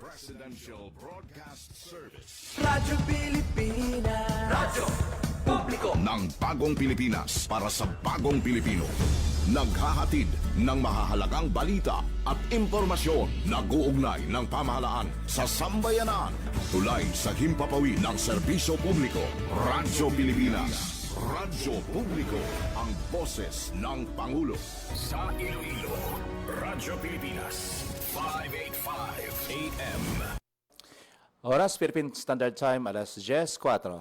Presidential Broadcast Service. Radyo Pilipinas. Radyo Publiko Ng bagong Pilipinas para sa bagong Pilipino. Naghahatid ng mahahalagang balita at impormasyon na guugnay ng pamahalaan sa sambayanan. Tulay sa himpapawid ng serbisyo publiko. Radyo Pilipinas. Radyo Publiko, ang boses ng Pangulo. Sa Iloilo, Radyo Pilipinas, 585 AM. Oras, Philippine Standard Time, alas 10:04.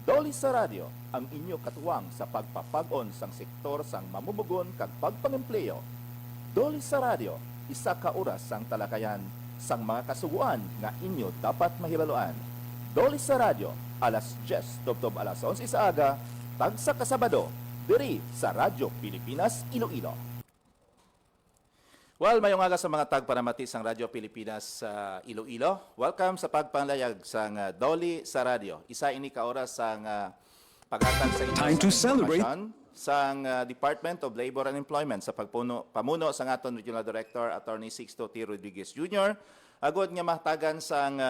Doli sa radyo, ang inyo katuwang sa pagpapag-on sang sektor sang mamumugon kag pagpangempleyo. Doli sa radyo, isa ka oras sang talakayan sang mga kasuguan nga inyo dapat mahibaluan. Doli sa radyo, alas 10, tubtob alas 11 sa aga, tagsa kasabado, diri sa Radyo Pilipinas, Iloilo. Well, mayong aga sa mga tagpanamati sang Radyo Pilipinas sa Iloilo. Welcome sa pagpanlayag sang Doli sa Radyo. Isa ini ka oras sang paghatag sa Time to celebrate. Sang Department of Labor and Employment sa pamuno sang aton Regional Director Attorney Sixto T. Rodriguez Jr. Agod nga mahtagan sang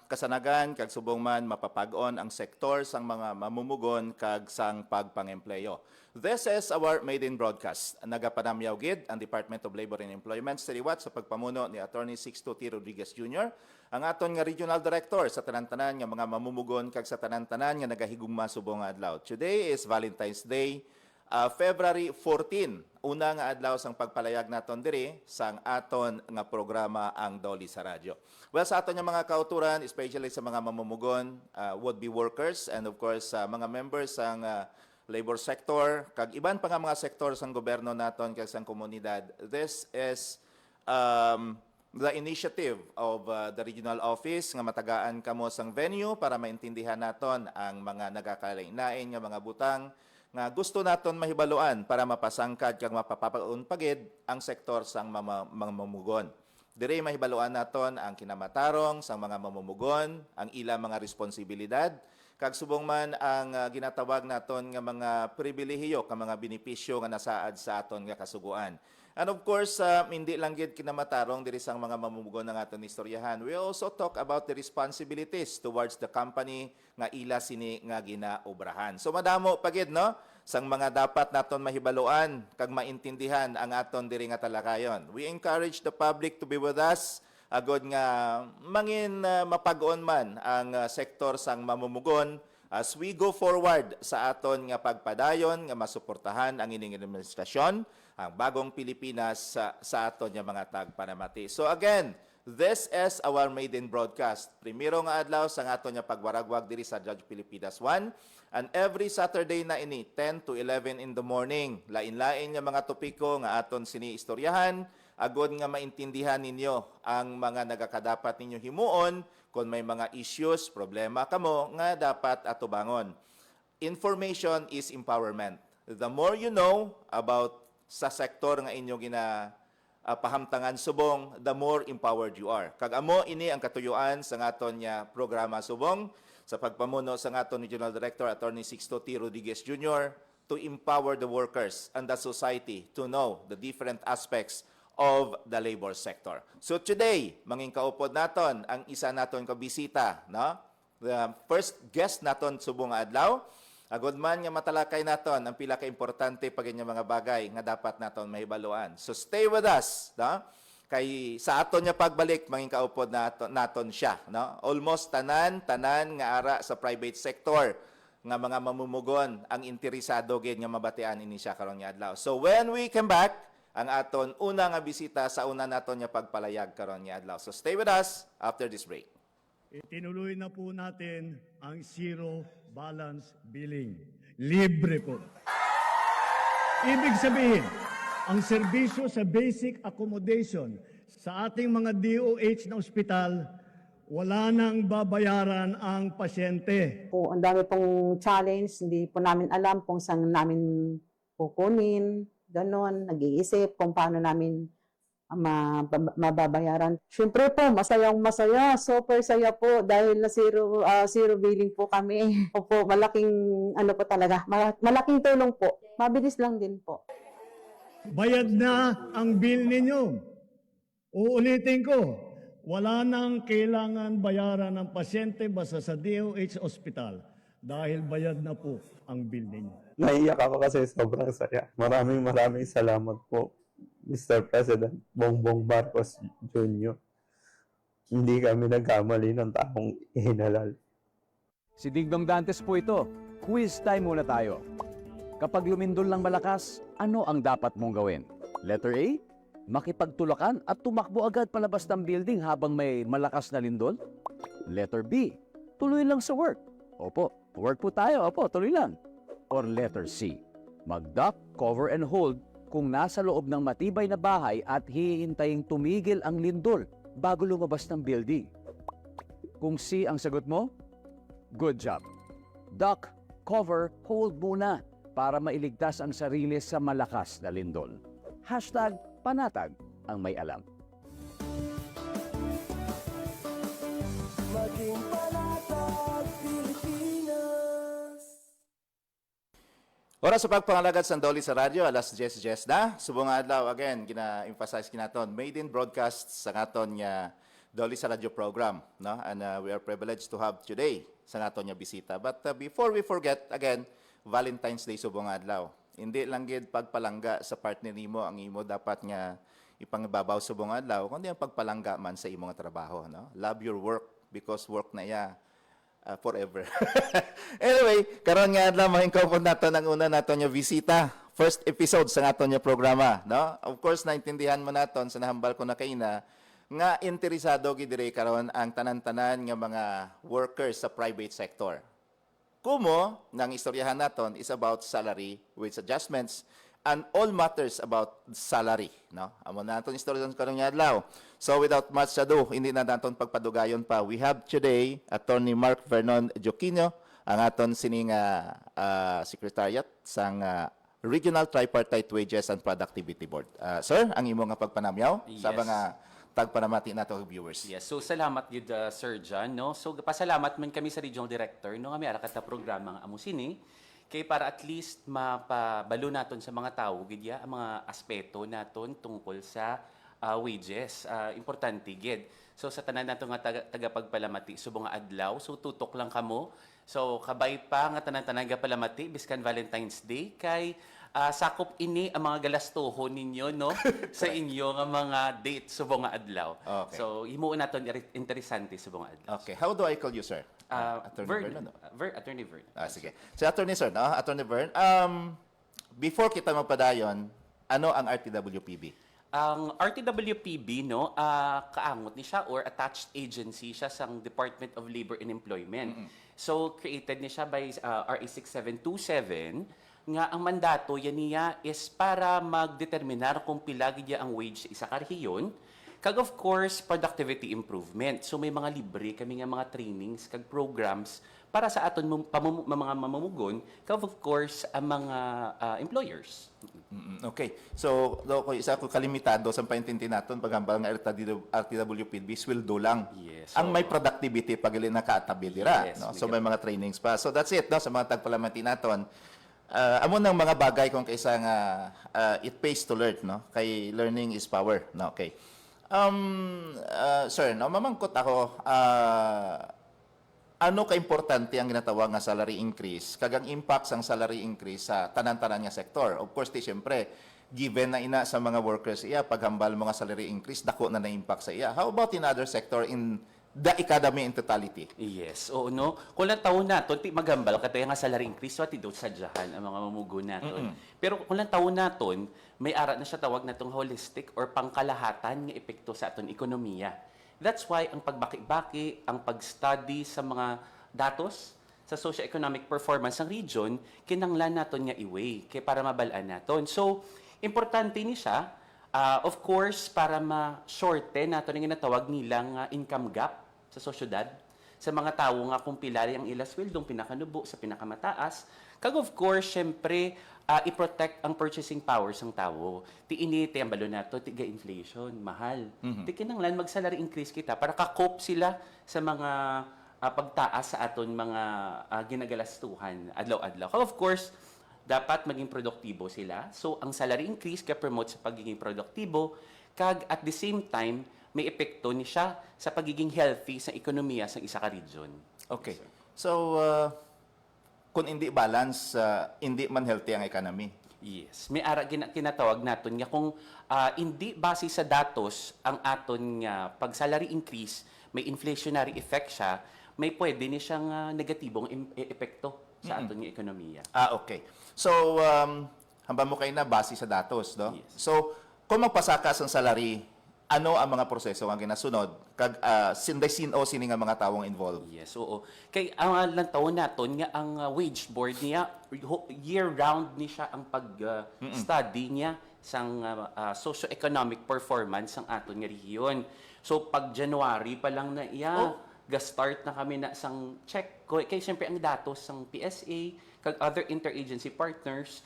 kasanagan kag subong man mapapag-on ang sektor sang mga mamumugon kag sang pagpangempleyo. This is our maiden broadcast. Nagapanamyaw gid ang Department of Labor and Employment sa liwat sa pagpamuno ni Attorney Sixto T. Rodriguez Jr. Ang aton nga Regional Director sa tanan-tanan nga mga mamumugon kag sa tanan-tanan nga nagahigugma subong nga adlaw. Today is Valentine's Day, February 14. Una nga adlaw sang pagpalayag naton diri sang aton nga programa ang Doli sa Radyo. Well, sa aton nga mga kauturan, especially sa mga mamumugon, would-be workers, and of course mga members sang labor sector, kag iban pa nga mga sektor sang gobyerno naton kag sang komunidad. This is the initiative of the regional office nga matagaan kamo sang venue para maintindihan naton ang mga nagakalain-lain nga mga butang nga gusto naton mahibaluan para mapasangkad kag mapapaun pagid ang sektor sang mamumugon. Dire mahibaluan naton ang kinamatarong sang mga mamumugon, ang ilang mga responsibilidad, kag subong man ang ginatawag naton nga mga pribilehiyo ka mga benepisyo nga nasaad sa aton nga kasuguan. And of course, hindi lang gid kinamatarong diri sang mga mamumugon ng aton istoryahan. We also talk about the responsibilities towards the company nga ila sini nga ginaobrahan. So madamo pagid no sang mga dapat naton mahibaluan kag maintindihan ang aton diri nga talakayon. We encourage the public to be with us agod nga mangin mapag-on man ang sektor sang mamumugon as we go forward sa aton nga pagpadayon nga masuportahan ang ining administrasyon, ang bagong Pilipinas sa aton nga mga tagpanamati. So again, this is our maiden broadcast. Primero nga adlaw sa aton nga pagwaragwag diri sa Judge Pilipinas 1, and every Saturday na ini 10 to 11 in the morning. Lain-lain nga mga topiko nga aton sini istoryahan agod nga maintindihan ninyo ang mga nagakadapat ninyo himuon kung may mga issues, problema kamo nga dapat atubangon. Information is empowerment. The more you know about sa sektor nga inyo pahamtangan subong, the more empowered you are. Kag amo ini ang katuyuan sa aton nga programa subong sa pagpamuno sa aton Regional Director Attorney Sixto T. Rodriguez Jr. to empower the workers and the society to know the different aspects of the labor sector. So today, manging kaupod naton ang isa naton ka bisita, no? The first guest naton subong adlaw. Agod man nga matalakay naton ang pila ka importante pag nga mga bagay nga dapat naton mahibaluan. So stay with us, no? Kay sa aton nga pagbalik manging kaupod naton siya, no? Almost tanan nga ara sa private sector nga mga mamumugon ang interesado gid nga mabatian ini siya karon nga adlaw. So when we come back, ang aton una nga bisita sa una naton nga pagpalayag karon nga adlaw. So stay with us after this break. Itinuloy na po natin ang zero balance billing. Libre po. Ibig sabihin, ang serbisyo sa basic accommodation sa ating mga DOH na ospital, wala nang babayaran ang pasyente. Po, ang dami pong challenge, hindi po namin alam kung saan namin kukunin. Ganon, nag-iisip kung paano namin mababayaran. Siyempre po, masayang-masaya. Super saya po dahil na zero billing po kami. Opo, malaking ano po talaga, malaking tulong po. Mabilis lang din po. Bayad na ang bill ninyo. Uulitin ko, wala nang kailangan bayaran ng pasyente basta sa DOH Hospital dahil bayad na po ang building. Naiyak ako kasi sobrang saya. Maraming salamat po, Mr. President Bongbong Marcos Jr. Hindi kami nagkamali ng taong ihinalal. Si Digdong Dantes po ito. Quiz time muna tayo. Kapag lumindol ng malakas, ano ang dapat mong gawin? Letter A, makipagtulakan at tumakbo agad palabas ng building habang may malakas na lindol? Letter B, tuloy lang sa work. Opo, work po tayo. Opo, tuloy lang. Or letter C, mag-duck, cover and hold kung nasa loob ng matibay na bahay at hihintaying tumigil ang lindol bago lumabas ng building. Kung C ang sagot mo, good job. Duck, cover, hold muna para mailigtas ang sarili sa malakas na lindol. Hashtag panatag ang may alam. Maging panatag Pilipinas. Oras sa pagpangalagad sa Doli sa radyo, alas 10:10 na. Subong adlaw, again, gina-emphasize kinaton, made in broadcast sa ngaton nga Doli sa radyo program. No? And we are privileged to have today sa ngaton nga bisita. But before we forget, again, Valentine's Day subong adlaw. Hindi lang gid pagpalangga sa partner nimo ang imo dapat nga ipangbabaw subong adlaw, kundi ang pagpalangga man sa imong trabaho. No? Love your work because work na ya forever. Anyway, karon nga adlaw mahingkawon nato ang una nato nga bisita. First episode sa nato nga programa, no? Of course, naintindihan mo naton sa nahambal ko na kaina nga interesado gid dire karon ang tanan-tanan nga mga workers sa private sector. Kumo nang istoryahan naton is about salary wage adjustments and all matters about salary, no? Amo naton istoryahan karon nga adlaw. So without much ado, hindi na naton pagpadugayon pa. We have today Attorney Mark Vernon Joquino, ang aton sining secretariat sang Regional Tripartite Wages and Productivity Board. Sir, ang imo nga pagpanamyaw sa Yes. mga tagpanamati nato viewers. Yes, so salamat gid Sir John, no. So pasalamat man kami sa regional director no nga may ara kata programa nga amo sini kay para at least mapabalo naton sa mga tawo gid ya ang mga aspeto naton tungkol sa wages. Importante gid. So sa tanan nato nga tagapagpalamati subong nga adlaw, so tutok lang kamo. So kabay pa nga tanan-tanan nga palamati biskan Valentine's Day kay sakop ini ang mga galastohon ninyo no sa inyo nga mga date subong nga adlaw. Okay. So himuon naton interesante subong nga adlaw. Okay, how do I call you, sir? Attorney Vernon, no? Attorney Vern. Sige. Si Attorney Sir, no? Attorney Vern, before kita magpadayon, ano ang RTWPB? Ang RTWPB, no, kaangot ni siya or attached agency siya sa Department of Labor and Employment. So, created ni siya by RA 6727 nga ang mandato yan niya is para magdeterminar kung pilagi niya ang wage sa isa ka rehiyon. Kag of course, productivity improvement. So may mga libre kami nga mga trainings kag programs para sa aton mga mamumugon, kag of course ang mga employers. Okay. So, ko isa ko kalimitado sa paintindi naton paghambal nga RTWPB sweldo lang. Yes. Ang may productivity pag ili nakatabi dira, Yes, no? So may mga trainings pa. So that's it, no, sa mga tagpalamati naton. Amo nang mga bagay kung kaisa nga it pays to learn, no? Kay learning is power, no? Okay. Sir, no, mamangkot ako, ano ka-importante ang ginatawag nga salary increase, kagang impact sang salary increase sa tanan-tanan nga sektor? Of course, siyempre, given na ina sa mga workers iya, paghambal mga salary increase, dako na na-impact sa iya. How about in other sector, in the economy in totality? Yes, oo no. Kung lang taon naton, ti magambal katayo nga salary increase, wati daw sadyahan ang mga mamugo naton. Pero kung lang taon naton, may ara na siya tawag natong holistic or pangkalahatan nga epekto sa aton ekonomiya. That's why ang pagbaki-baki, ang pag-study sa mga datos sa socio-economic performance ng region, kinanglan naton nga i-weigh kay para mabalaan naton. So, importante ni siya, of course, para ma-shorten naton nga natawag nilang income gap sa sosyedad, sa mga tawo nga kung pilari ang ila sweldong pinakanubo sa pinakamataas. Kag of course, syempre, i-protect ang purchasing powers ng tawo. Ti initi ang balo nato, tiga inflation, mahal. Ti kinanglan mag-salary increase kita para ka-cope sila sa mga pagtaas sa aton mga ginagalastuhan adlaw-adlaw. Of course, dapat maging produktibo sila. So, ang salary increase ka-promote sa pagiging produktibo, kag at the same time, may epekto ni siya sa pagiging healthy sa ekonomiya sa isa ka region. Okay. So, kung hindi balance, hindi man healthy ang economy. Yes. May ara kinatawag naton nga kung hindi base sa datos ang aton nga pag salary increase, may inflationary effect siya, may pwede ni siyang negatibong epekto sa aton nga ekonomiya. Okay. So, hamba mo kayo na base sa datos, no? Yes. So, kung magpasakas ang salary, ano ang mga proseso ang ginasunod? Kag, sinday sino sini nga mga tawong involved? Yes, oo. Kay ang lang taon naton nga ang wage board niya year-round ni siya ang pag-study niya sang socio-economic performance ng aton nga rehiyon. So pag January pa lang na iya, ga-start na kami na sang check. Kay siyempre ang datos sang PSA kag other interagency partners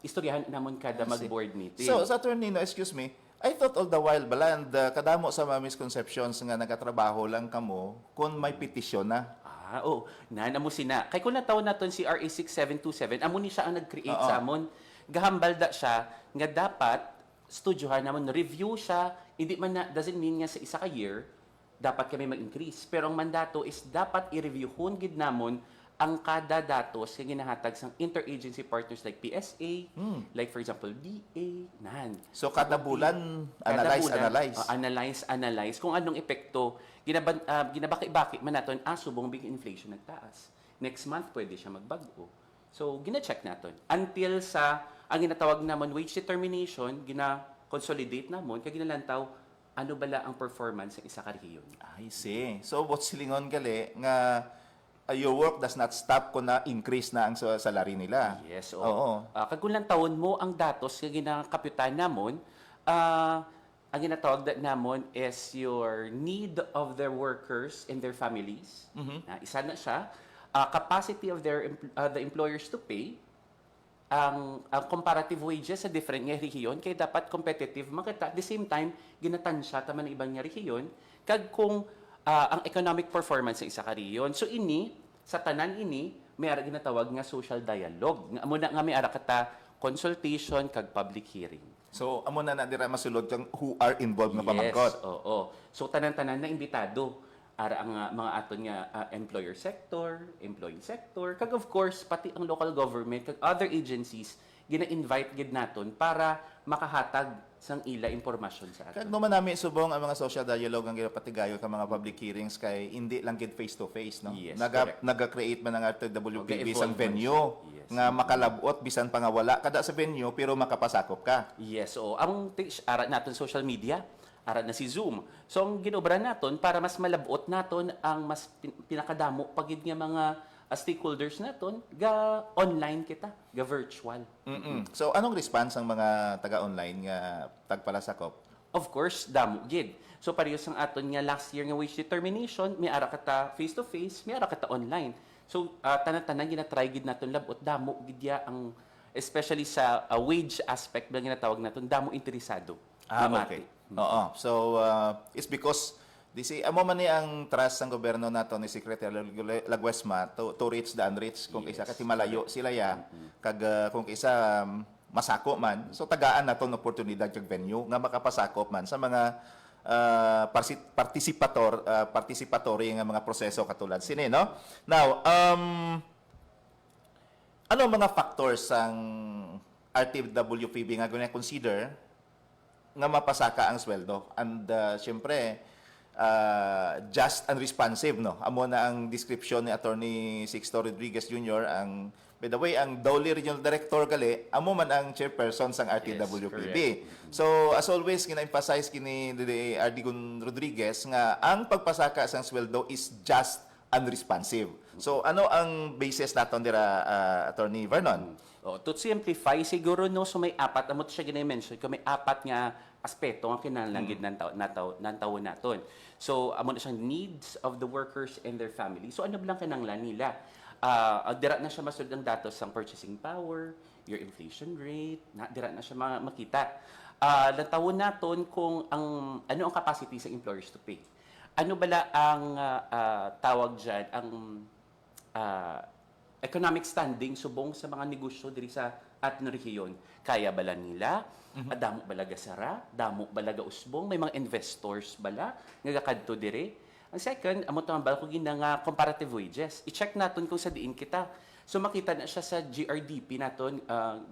istoryahan namon kada mag-board meeting. So, sa attorney, no, excuse me, I thought all the while, Baland, kadamo sa mga misconceptions nga nagatrabaho lang kamo kung may petisyon na. Nana mo sina. Kay kung nataon naton si RA 6727, amo ni siya ang nag-create sa amon. Gahambal da siya nga dapat studyohan namon, review siya, hindi man na, doesn't mean nga sa isa ka year, dapat kami mag-increase. Pero ang mandato is dapat i-review hun gid namon ang kada datos nga ginahatag sang interagency partners like PSA, like for example DA, So, kada bulan, analyze. Kung anong epekto, ginabaki-baki man naton, subong big inflation nagtaas. Next month, pwede siya magbago. So, gina-check naton. Until sa, ang ginatawag namon wage determination, gina-consolidate namon, kaya ginalantaw, ano bala ang performance ng isa ka rehiyon. I see. So, what's silingon gali nga your work does not stop kung na-increase na ang salary nila. Yes, Oo. Kagulang taon mo ang datos nga ginakapitan namon, ang ginatawag namon is your need of their workers and their families. Isa na siya. Capacity of the employers to pay, ang comparative wages sa different nga rehiyon, kaya dapat competitive makita. At the same time, ginatansya taman ng ibang nga rehiyon, kag kung ang economic performance sa isa ka rehiyon. So sa tanan may ara ginatawag nga social dialogue. Amo na nga may ara kata consultation kag public hearing. So, amo na dira masulod kang who are involved nga pamangkot. Yes, oo. So tanan-tanan na imbitado ara ang mga aton nga employer sector, employee sector, kag of course pati ang local government kag other agencies gina-invite gid naton para makahatag sang ila impormasyon sa aton. Kag naman namin subong ang mga social dialogue ang ginapatigayo ka mga public hearings kay hindi lang gid face to face, no. Yes, Naga-create man ang RTWP Mag-evolve bisang man venue siya. Yes. nga makalabot bisan pa nga wala kada sa venue pero makapasakop ka. Yes, oo. Ang ara naton social media, ara na si Zoom. So ang ginobra naton para mas malabot naton ang mas pinakadamo pagid nga mga stakeholders naton ga online kita, ga virtual. So anong response ang mga taga-online nga tagpalasakop? Of course, damo gid. So parehas ang aton nga last year nga wage determination, may ara kata face to face, may ara kata online. So tanan-tanan gina-try gid naton labot damo gid ang especially sa wage aspect lang ginatawag naton damo interesado. Okay. Oo. So it's because amo man ni ang trust ng gobyerno nato ni Secretary Laguesma to reach the unreached kung isa kasi malayo sila ya kag kung isa masako man so tagaan naton oportunidad kag venue nga makapasakop man sa mga participatory nga mga proseso katulad sini, no. Now ano mga factors ang RTWPB nga consider nga mapasaka ang sweldo and syempre just and responsive, no. Amo na ang description ni Attorney Sixto Rodriguez Jr. ang by the way ang Dowley Regional Director gali amo man ang chairperson sang RTWPB. So as always kina-emphasize kini RD Rodriguez nga ang pagpasaka sang sweldo is just and responsive. So ano ang basis naton dira Attorney Vernon? To simplify, siguro no, so may apat, amot siya gina-mention, ko may apat nga aspeto ang kinahanglan ng taon naton. So, amo na siyang needs of the workers and their family. So, ano lang kinahanglan nila? Dira na siya masulod ang datos ng purchasing power, your inflation rate, dira na siya makita. Tawon naton kung ano ang capacity sa employers to pay. Ano bala ang tawag dyan, ang economic standing subong sa mga negosyo diri sa at ng rehiyon. Kaya bala nila? Damo balaga sara? Damo balaga usbong? May mga investors bala? Nga kadto dire? Ang second, amo tamang bala ko nga comparative wages. I-check naton kung sa diin kita. So makita na siya sa GRDP naton,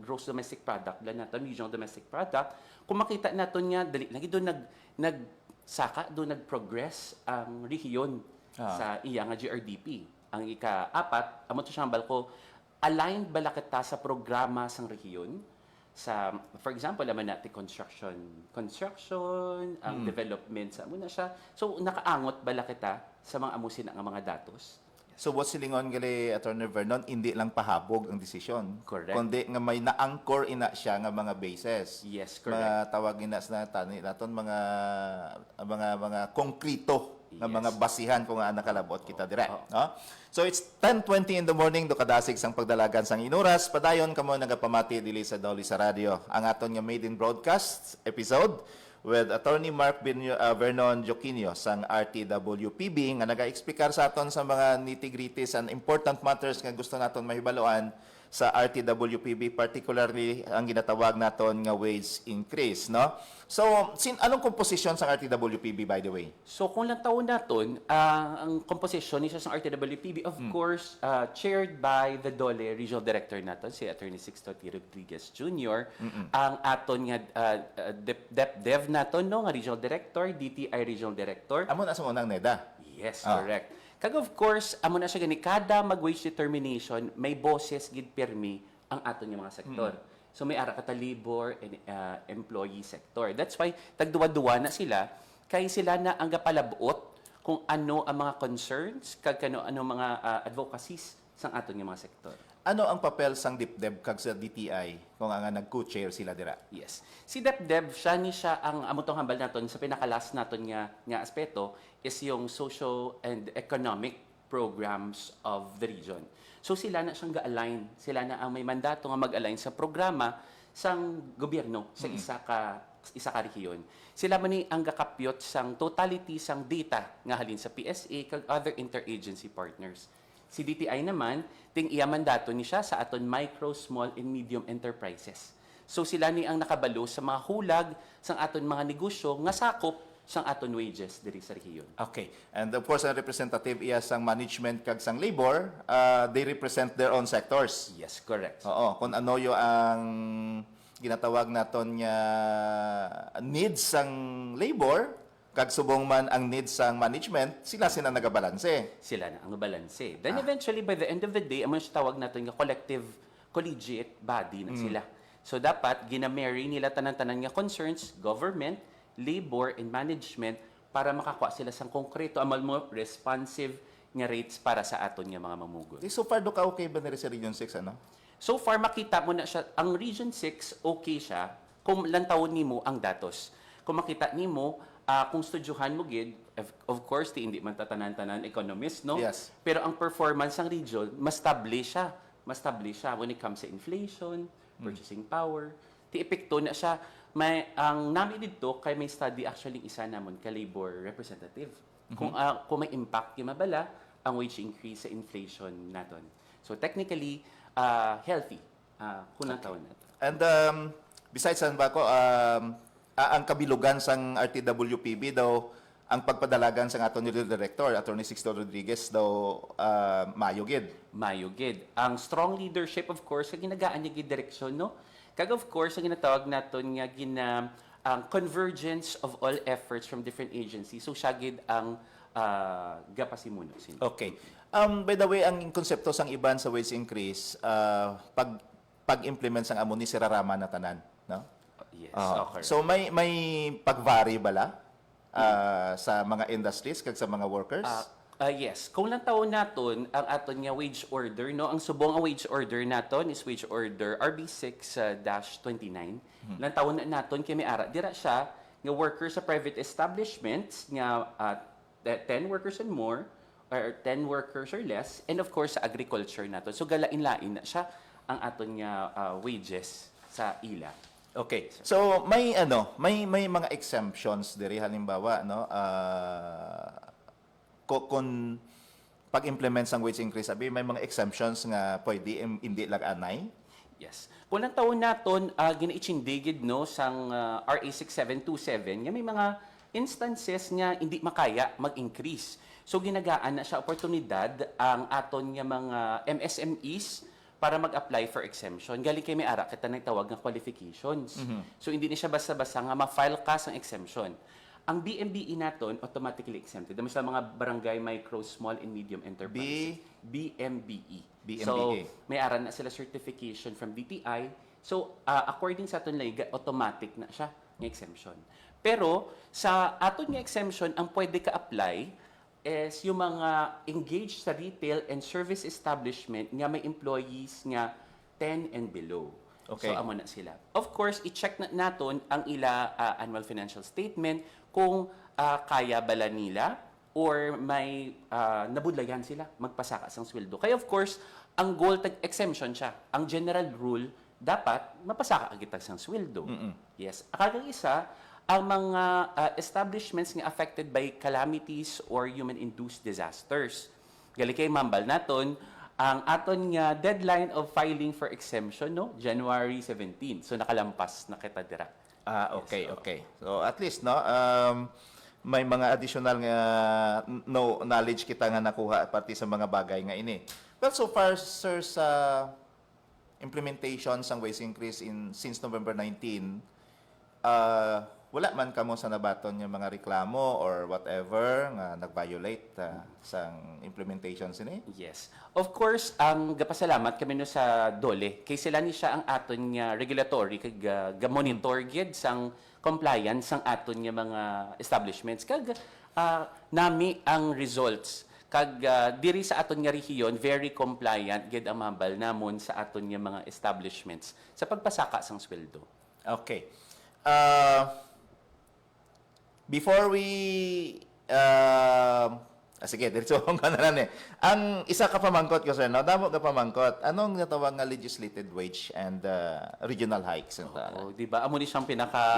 gross domestic product bala naton, regional domestic product. Kung makita naton nga dali lagi doon nagsaka doon nag-progress ang rehiyon sa iya nga GRDP. Ang ika-apat, amo to siyang balko, aligned bala kita sa programa sang rehiyon sa, for example, naman natin construction, ang development sa muna siya. So, nakaangot bala kita sa mga amusin ang mga datos. So what silingon gali Attorney Vernon, hindi lang pahabog ang desisyon. Correct. Kundi nga may na-anchor ina siya nga mga bases. Yes, correct. Mga tawag ina sa tani naton mga konkrito nga Yes. mga basihan kung nga nakalabot kita dire, no? So it's 10:20 in the morning do kadasig sang pagdalagan sang inuras padayon kamo nagapamati dili sa Dolly sa radio. Ang aton nga maiden broadcast episode with Attorney Mark Vernon Joquinio sang RTWPB nga naga-explicar sa aton sa mga nitty-gritties and important matters nga gusto naton mahibaloan sa RTWPB, particularly ang ginatawag naton nga wage increase, no? So, anong komposisyon sa RTWPB, by the way? So kung lang taon naton, ang composition niya sa RTWPB, of course, chaired by the DOLE Regional Director naton, si Attorney Sixto T. Rodriguez Jr. Ang aton nga DepDev naton, no, nga Regional Director, DTI Regional Director. Amo na sa unang NEDA. Yes, correct. Kag of course, amo na siya gani, kada mag-wage determination, may boses gid permi ang aton nga mga sektor. So may ara kata labor and employee sector. That's why tagduwa-duwa na sila kay sila na ang gapalabuot kung ano ang mga concerns kag ano mga advocacies sang aton nga mga sektor. Ano ang papel sang DepDev kag sa DTI kung nga nag-co-chair sila dira? Yes. Si DepDev, siya ang amutong hambal naton sa pinakalas naton nga aspeto is yung social and economic programs of the region. So sila na siyang ga-align. Sila na ang may mandato nga mag-align sa programa sang gobyerno sa isa ka rehiyon. Sila man ni ang gakapyot sang totality sang data nga halin sa PSA kag other interagency partners. Si DTI naman, ting iya mandato ni siya sa aton micro, small, and medium enterprises. So sila ni ang nakabalo sa mga hulag sang aton mga negosyo nga sakop sang aton wages diri sa rehiyon. Okay. And of course, ang representative iya sang management kag sang labor, they represent their own sectors. Yes, correct. Oo, kung ano yo ang ginatawag naton nga needs sang labor, kag subong man ang needs sang management, sila nagabalanse. Sila na ang balanse. Then eventually, by the end of the day, ang mga tawag natin nga collegiate body na sila. So dapat, ginamarry nila tanan-tanan nga concerns, government, labor, and management para makakuha sila sang konkreto, amal mo, responsive nga rates para sa aton nga mga mamugod. So far, do ka okay ba nila sa Region 6, ano? So far, makita mo na siya, ang Region 6, okay siya kung lantaw nimo ang datos. Kung makita nimo, kung studyuhan mo gid, of course, hindi man tatanan-tanan economist, no? Yes. Pero ang performance ng region, mas stable siya. Mas stable siya when it comes to inflation, purchasing power. Ti epekto na siya. Ang namin dito, kay may study actually isa namon ka labor representative. Kung may impact yung mabala, ang wage increase sa inflation naton. So technically, healthy. Kunang taon nato. And besides ba ko, ang kabilugan sang RTWPB daw, ang pagpadalagan sa aton Regional Director, Attorney Sixto Rodriguez daw, mayugid. Mayugid. Ang strong leadership, of course, ang ginagaan niya direksyon, no? Kag of course, ang ginatawag naton nga ang convergence of all efforts from different agencies. So, siya gid ang gapasimuno. Okay. By the way, ang konsepto sang iban sa wage increase, pag-implement sang amo ni Sirarama na tanan, no? Yes, okay. So may pag-vary bala sa mga industries kag sa mga workers? Yes. Kung lang taon naton ang aton nga wage order, no? Ang subong ang wage order naton is wage order RB6-29. Lang taon na naton kay may ara dira siya nga workers sa private establishments nga 10 workers and more or 10 workers or less, and of course sa agriculture naton. So galain-lain na siya ang aton nga wages sa ila. Okay. So may mga exemptions diri halimbawa, no? Kung pag-implement sang wage increase, may mga exemptions nga pwede hindi lang anay. Yes. Kulang taon naton ginaitsindigid no sang RA 6727 nga may mga instances nga hindi makaya mag-increase. So ginagaan na siya oportunidad ang aton nga mga MSMEs para mag-apply for exemption. Galing kay may ara kita nagtawag nga qualifications. So hindi ni siya basta-basta nga ma-file ka sang exemption. Ang BMBE naton automatically exempted. Dami sa mga barangay micro, small and medium enterprises. BMBE. So may ara na sila certification from DTI. So according sa aton lay automatic na siya nga exemption. Pero sa aton nga exemption ang pwede ka apply is yung mga engaged sa retail and service establishment nga may employees nga 10 and below. Okay. So amo na sila. Of course, i-check na naton ang ila annual financial statement kung kaya bala nila or may nabudlayan sila magpasaka sang sweldo. Kaya of course, ang goal tag exemption siya. Ang general rule dapat mapasaka kita sang sweldo. Yes. Akagang isa ang mga establishments nga affected by calamities or human-induced disasters. Gali kay mambal naton ang aton nga deadline of filing for exemption no January 17. So nakalampas na kita dira. Okay, okay. So at least no may mga additional nga knowledge kita nga nakuha pati sa mga bagay nga ini. But so far sir sa implementation sang wage increase since November 19 wala man kamo sa nabaton yung mga reklamo or whatever nga nag-violate sang implementation sini? Yes. Of course, ang gapasalamat kami no sa DOLE. Kay sila ni siya ang aton nga regulatory kag ga-monitor gyud sang compliance sang aton nga mga establishments kag nami ang results. Kag diri sa aton nga rehiyon very compliant gyud ang mambal namon sa aton nga mga establishments sa pagpasaka sang sweldo. Okay. Before we sige, diretso ka na lang eh. Ang isa ka pamangkot ko sir, no? Damo ka pamangkot. Anong natawag nga legislated wage and regional hikes? Oh, di ba? Amo ni siyang pinaka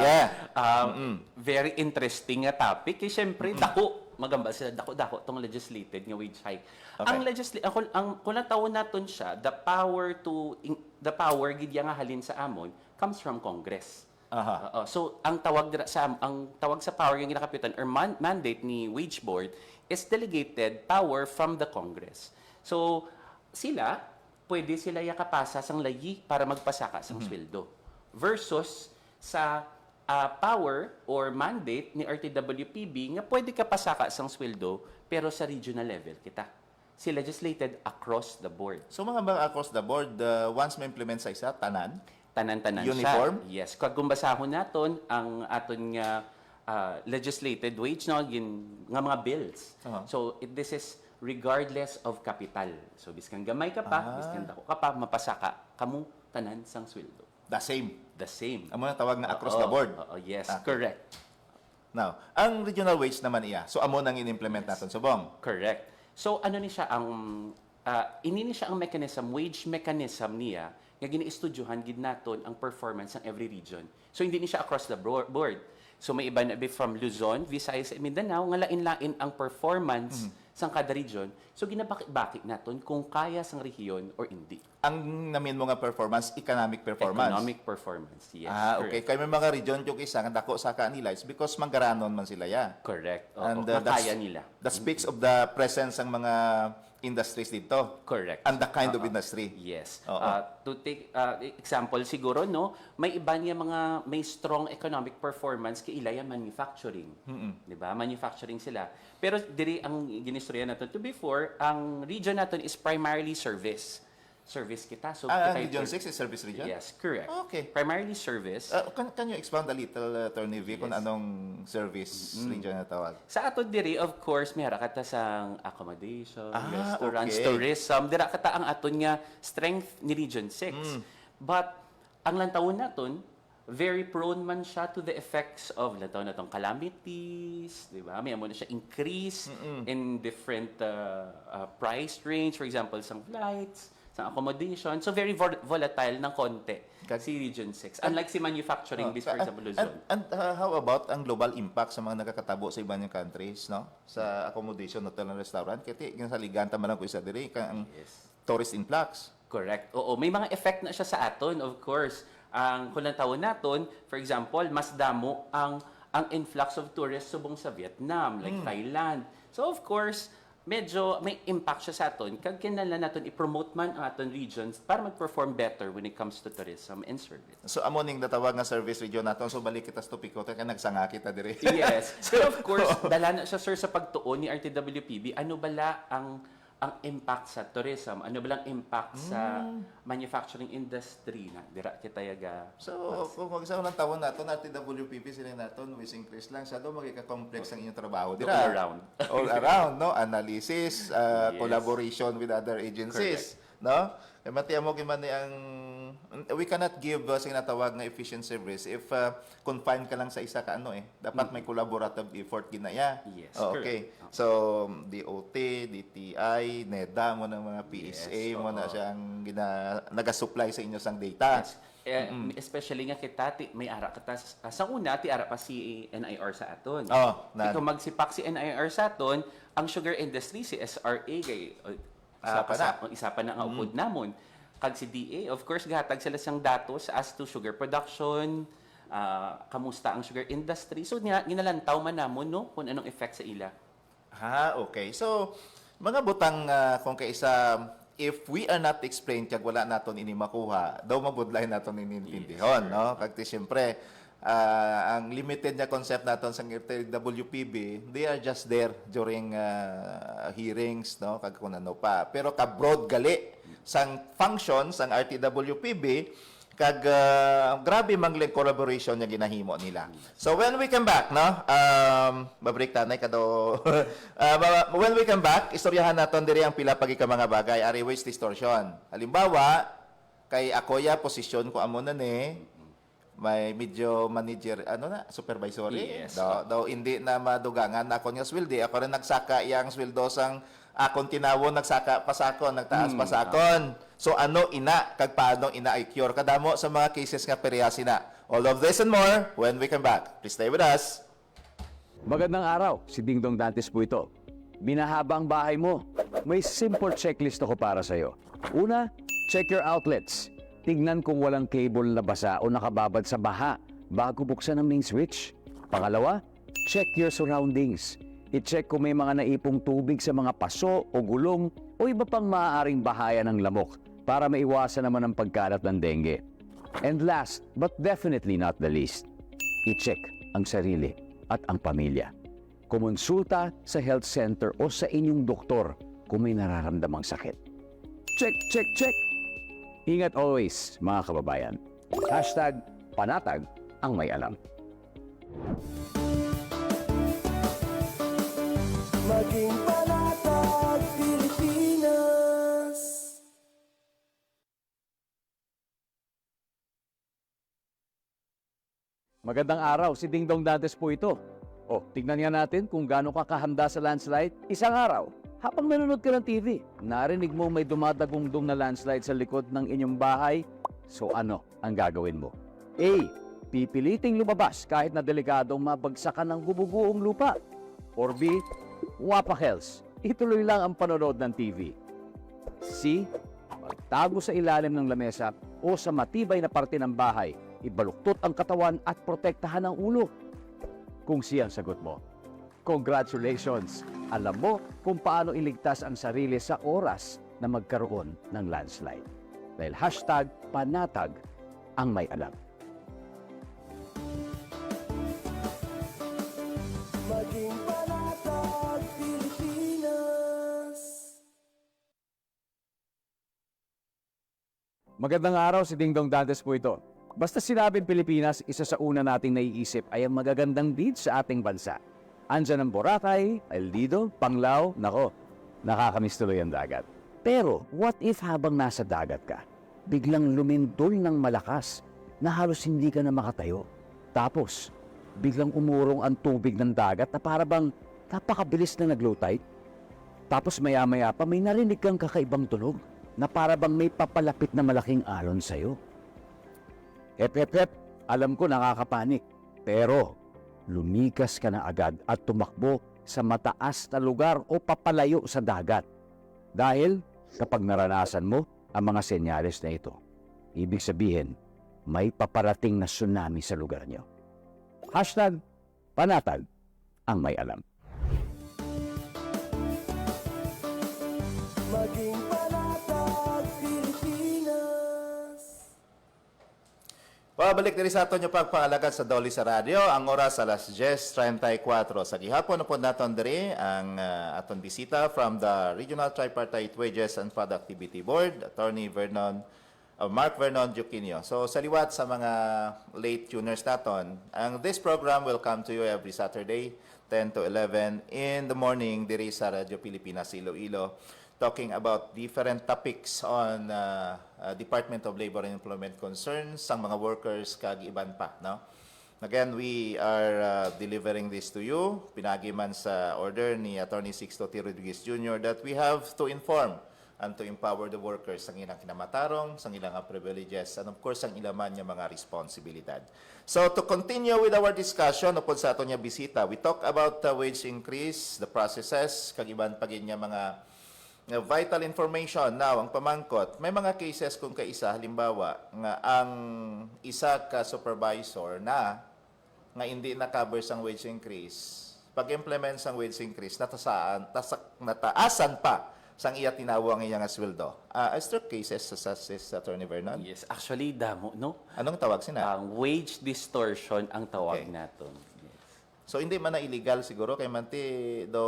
very interesting nga topic. Kaya syempre, dako magamba sila dako tong legislated nga wage hike. Okay. Ang kung natawon naton siya, the power gid nga halin sa amon comes from Congress. So ang tawag sa power nga ginakapitan or mandate ni wage board is delegated power from the Congress. So sila pwede sila yakapasa sang layi para magpasaka sang sweldo versus sa power or mandate ni RTWPB nga pwede ka pasaka sang sweldo pero sa regional level kita. Si legislated across the board. So mga across the board, once ma-implement sa isa, tanan? Tanan-tanan Uniform? siya. Yes. Kag gumbasahon naton ang aton nga legislated wage no nga mga bills. So this is regardless of capital. So biskan gamay ka pa, biskan dako ka pa mapasaka kamo tanan sang sweldo. The same. The same. Amo na tawag na across the board. Yes, Okay. correct. Now, ang regional wage naman iya. So amo nang in-implement natin subong. Correct. So ano ni siya ang ini ni siya ang mechanism, wage mechanism niya nga giniistudyuhan gid naton ang performance ng every region. So hindi ni siya across the board. So may iba na from Luzon, Visayas, and Mindanao nga lain-lain ang performance sang kada region. So ginabakit-bakit naton kung kaya sang rehiyon or hindi. Ang namin mo nga performance, economic performance. Economic performance. Yes. Okay. Kaya may mga region yung isa, nga dako sa kanila, is because manggaranon man sila ya. Correct. And Kaya nila. that speaks of the presence ng mga industries dito. Correct. And the kind of industry. Yes. Oo. To take example siguro no, may iba niya mga may strong economic performance kay ilaya manufacturing. 'Di ba? Manufacturing sila. Pero diri ang ginistorya natin to before, ang region natin is primarily service. Service kita. So Region 6 is service region? Yes, correct. Okay. Primarily service. Can you expound a little, Attorney V, kung Yes. anong service region na tawag? Sa ato diri of course may kata sang accommodation, restaurants, okay. tourism, dira kata ang aton nga strength ni Region 6. But ang lantawon naton very prone man siya to the effects of lantaw natong calamities, di ba? May amo na siya increase in different price range, for example, sang flights, sang accommodation. So very volatile ng konti si Region 6. Unlike si manufacturing, this for example, Luzon. And how about ang global impact sa mga nakakatabo sa ibang countries, no? Sa accommodation, hotel and restaurant. Kasi yung sa ligan, tama lang ko isa diri, ang Yes. tourist influx. Correct. Oo, may mga effect na siya sa aton, of course. Ang kulang taon naton, for example, mas damo ang influx of tourists subong sa Vietnam, like Thailand. So of course, medyo may impact siya sa aton kag kinahanglan naton i-promote man ang aton regions para mag-perform better when it comes to tourism and service. So amo ning natawag nga service region naton, so balik kita sa topiko kay nagsanga kita dire. Yes. Pero of course, dala na siya sir sa pagtuon ni RTWPB. Ano bala ang impact sa tourism? Ano bala ang impact sa manufacturing industry na dira kita yaga. So, kung mag-isa ng taon naton, RTWPP sila naton, with increase lang, siya daw magika-complex ang inyong trabaho. All around. All around, no? Analysis, collaboration with other agencies, no? Kaya matiya mo gimana ang we cannot give sinatawag nga efficient service if confined ka lang sa isa ka ano eh. Dapat may collaborative effort ginaya. Yes, Okay. So, DOT, DTI, NEDA mo ng mga PSA Yes, mo na oo. siyang naga-supply sa inyo sang data. Especially nga kita, may ara kata, sa una, ti ara pa si NIR sa aton. Na- Ito magsipak si NIR sa aton, ang sugar industry, si SRA, kay, isa pa na nga upod namon. Kag si DA, of course, gahatag sila siyang datos as to sugar production, kamusta ang sugar industry. So, ginalantaw man namon, no, kung anong effect sa ila. Okay. So, mga butang kung kaisa, if we are not explained kag wala naton ini makuha, daw mabudlay naton inintindihon, no? Kag ti siyempre, ang limited na concept naton sa WPB, they are just there during hearings, no? Kag kung ano pa. Pero ka-broad gali sang function sang RTWPB, kag grabe mangling collaboration nga ginahimo nila. So when we come back, no, babreak tanay kado. When we come back, istoryahan naton diri ang pila pagi ka mga bagay, ari waste distortion. Halimbawa, kay Akoya posisyon ko amo na ni may medyo manager supervisory Yes. daw hindi na madugangan na ako nga sweldo. Ako rin nagsaka iyang sweldo sang akong tinawon, nagsaka pasakon, nagtaas pasakon. So ano ina, kag paano ina ay cure kadamo sa mga cases nga periyasi na. All of this and more when we come back. Please stay with us. Magandang araw, si Dingdong Dantes po ito. Binahaba ang bahay mo. May simple checklist ako para sa'yo. Una, check your outlets. Tignan kung walang cable na basa o nakababad sa baha bago buksan ang main switch. Pangalawa, check your surroundings. I-check kung may mga naipong tubig sa mga paso o gulong o iba pang maaaring bahaya ng lamok para maiwasan naman ang pagkalat ng dengue. And last, but definitely not the least, i-check ang sarili at ang pamilya. Kumonsulta sa health center o sa inyong doktor kung may nararamdamang sakit. Check, check, check! Ingat always, mga kababayan. #panatag ang may alam. Maging panatag Pilipinas. Magandang araw, si Dingdong Dantes po ito. Tignan nga natin kung gaano ka kahanda sa landslide. Isang araw, habang nanonood ka ng TV, narinig mo may dumadagungdong na landslide sa likod ng inyong bahay. So ano ang gagawin mo? A. Pipiliting lumabas kahit na delikadong mabagsakan ng bububuong lupa. Or B. Wapakels, ituloy lang ang panonood ng TV. C. Magtago sa ilalim ng lamesa o sa matibay na parte ng bahay, ibaluktot ang katawan at protektahan ang ulo. Kung siya ang sagot mo, congratulations! Alam mo kung paano iligtas ang sarili sa oras na magkaroon ng landslide. Dahil #panatag ang may alam. Maging panatag Pilipinas. Magandang araw, si Dingdong Dantes po ito. Basta sinabing Pilipinas, isa sa una nating naiisip ay ang magagandang beach sa ating bansa. Andyan ang Boracay, El Nido, Panglao, nako, nakakamiss tuloy ang dagat. Pero what if habang nasa dagat ka, biglang lumindol ng malakas na halos hindi ka na makatayo? Tapos, biglang umurong ang tubig ng dagat na para bang napakabilis na nag-low tide? Tapos maya-maya pa may narinig kang kakaibang tunog na para bang may papalapit na malaking alon sa'yo. Hep, alam ko nakakapanik. Pero lumikas ka na agad at tumakbo sa mataas na lugar o papalayo sa dagat. Dahil kapag naranasan mo, ang mga senyales na ito. Ibig sabihin, may paparating na tsunami sa lugar nyo. #panatag ang may alam. Maging panatag, Pilipinas. Pabalik diri sa aton yung pagpangalagan sa Dolly sa radyo. Ang oras alas 10:34 sa gihapon na po naton diri ang aton bisita from the Regional Tripartite Wages and Productivity Board, Attorney Mark Vernon Juquinio. So sa liwat sa mga late tuners naton, this program will come to you every Saturday 10 to 11 in the morning diri sa Radyo Pilipinas Iloilo, talking about different topics on Department of Labor and Employment concerns sang mga workers kag iban pa, no? Again, we are delivering this to you pinagi man sa order ni Attorney Sixto T. Rodriguez Jr. that we have to inform and to empower the workers sang ilang kinamatarong, sang ilang privileges, and of course sang ilang man nga mga responsibilidad. So to continue with our discussion upon sa aton nga bisita, we talk about the wage increase, the processes, kag iban pa gid nga mga vital information. Now, ang pamangkot, may mga cases kung kaisa, halimbawa, nga ang isa ka supervisor na nga hindi na-cover sang wage increase, pag-implement sang wage increase, nataasan pa sang iya tinawo ang iya nga sweldo. Is there cases sa Attorney Vernon? Yes, actually, damo, no? Anong tawag sina? Ang wage distortion ang tawag Okay. naton. So, hindi man na illegal siguro, kay manti do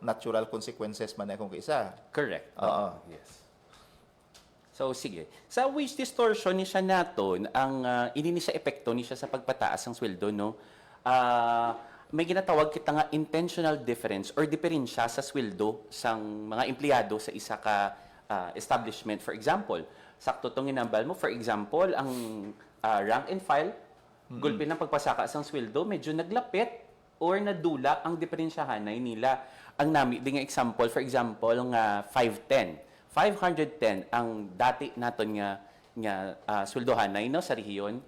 natural consequences man na kung kaisa. Correct. Oo. Yes. So, sige. Sa wage distortion ni siya naton, ang ini ni siya epekto ni siya sa pagpataas ng sweldo, no? May ginatawag kita nga intentional difference or diferensya sa sweldo sang mga empleyado sa isa ka establishment. For example, sakto tong ginambal mo, for example, ang rank and file, gulpi ng pagpasaka sang sweldo, medyo naglapit or nadula ang diferensyahanay nila. Ang nami ding example, for example, nga 510. 510 ang dati naton nga sweldohanay, no, sa rehiyon.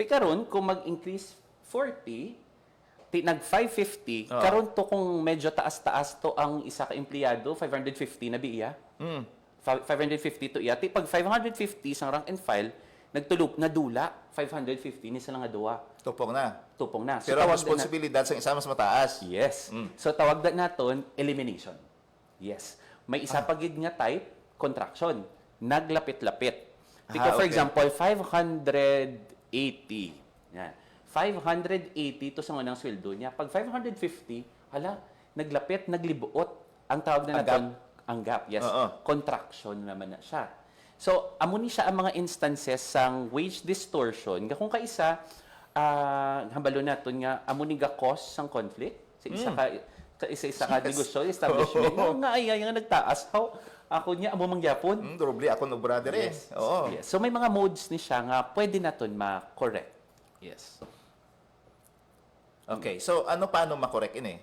Pikaron kung mag-increase 40, nag 550, karon to kung medyo taas-taas to ang isa ka empleyado, 550 na biya. 550 to iya. Pag 550 sang rank and file, nadula 550 ni sa nga duwa. Tupong na. Tupong na. Pero ang tawag na- responsibilidad sa isa mas mataas. Yes. So tawag na naton elimination. Yes. May isa pa gid nga type contraction. Naglapit-lapit. Because for Okay. example, 580. Yan. 580 to sa unang sweldo niya. Pag 550, hala, naglapit, naglibuot. Ang tawag na Ang naton ang gap. Yes. Oo. Contraction naman na siya. So, amo ni siya ang mga instances sang wage distortion. Nga kung kaisa, hambalo naton nga amo ni ga cause sang conflict sa isa ka isa ka negosyo establishment nga ay nga nagtaas how ako niya amo mangyapon. Doble ako no brother eh. Oo. Yes. So may mga modes ni siya nga pwede naton ma-correct. Yes. Okay. So paano makorek ini?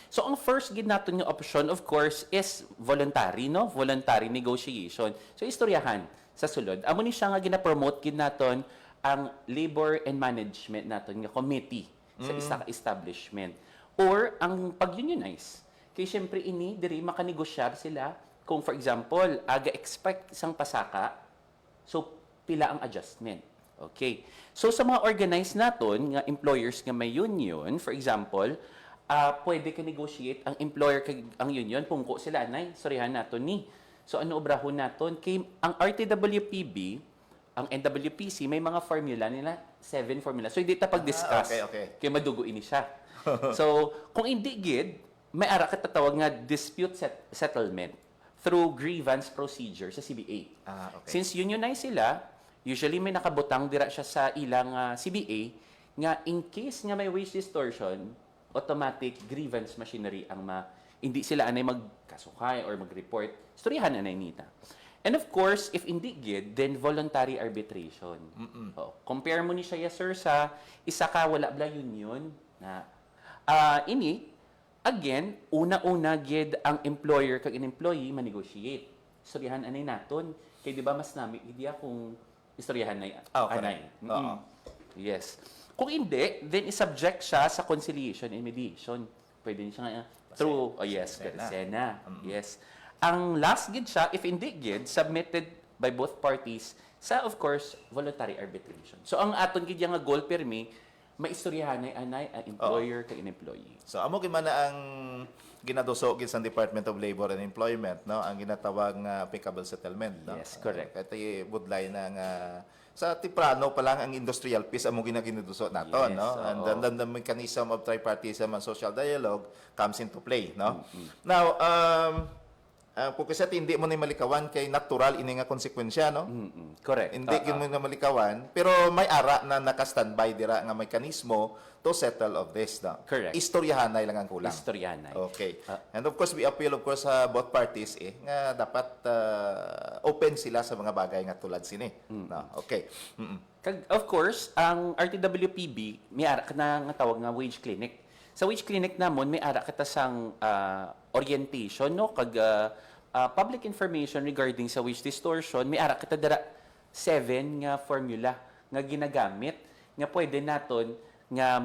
So ang first gid naton yung option of course is voluntary, no? Voluntary negotiation. So istoryahan sa sulod. Amo ni siya nga gina-promote gid naton ang labor and management naton nga committee sa isa ka establishment or ang pag-unionize. Kay syempre ini diri makanegosyar sila kung for example aga expect isang pasaka so pila ang adjustment. Okay. So sa mga organized naton nga employers nga may union, for example, pwede ka negotiate ang employer kag ang union pungko sila anay sorryhan naton ni. So ano obrahon naton kay ang RTWPB, ang NWPC may mga formula nila, 7 formula. So hindi ta pag-discuss. Okay. Kay madugo ini siya. So kung hindi gid may ara ka tatawag nga dispute settlement through grievance procedure sa CBA. Okay. Since unionized sila, usually may nakabutang dira siya sa ilang CBA nga in case nga may wage distortion, automatic grievance machinery ang hindi sila anay magkasukay or mag-report. Istoryahan anay nita. And of course, if hindi gid, then voluntary arbitration. Compare mo ni siya sir sa isa ka wala bla union na ini again, una-una gid ang employer kag in-employee ma-negotiate. Istoryahan anay naton. Kay di ba mas nami idi kung istoryahan na anay. Oo. Yes. Kung hindi, then isubject siya sa conciliation and mediation. Pwede niya nga through, Sena. Sena. Yes. Ang last gid siya, if hindi gid, submitted by both parties sa, of course, voluntary arbitration. So ang aton gid nga goal pirmi, maistoryahan anay ang employer kay employee. So amo gid man na ang ginaduso gid sa Department of Labor and Employment, no, ang ginatawag nga applicable settlement, no. Yes, correct. Kay budlay na nga sa tiprano pa lang ang industrial peace amo ginaginuduso naton, Yes, no. oo. And then the mechanism of tripartism and social dialogue comes into play, no. Now, kung kasi hindi mo na malikawan kay natural ini nga konsekwensya, no. Correct. Hindi gyud mo na malikawan, pero may ara na naka-standby dira nga mekanismo to settle of this, no. Correct. Istoryahanay lang ang kulang. Istoryahanay. Okay. And of course, we appeal of course sa both parties nga dapat open sila sa mga bagay nga tulad sini. No. Okay. Kag of course, ang RTWPB may ara ka na nga tawag nga wage clinic. Sa wage clinic namon may ara kita sang orientation, no, kag public information regarding sa wage distortion. May ara kita dira 7 nga formula nga ginagamit nga pwede naton nga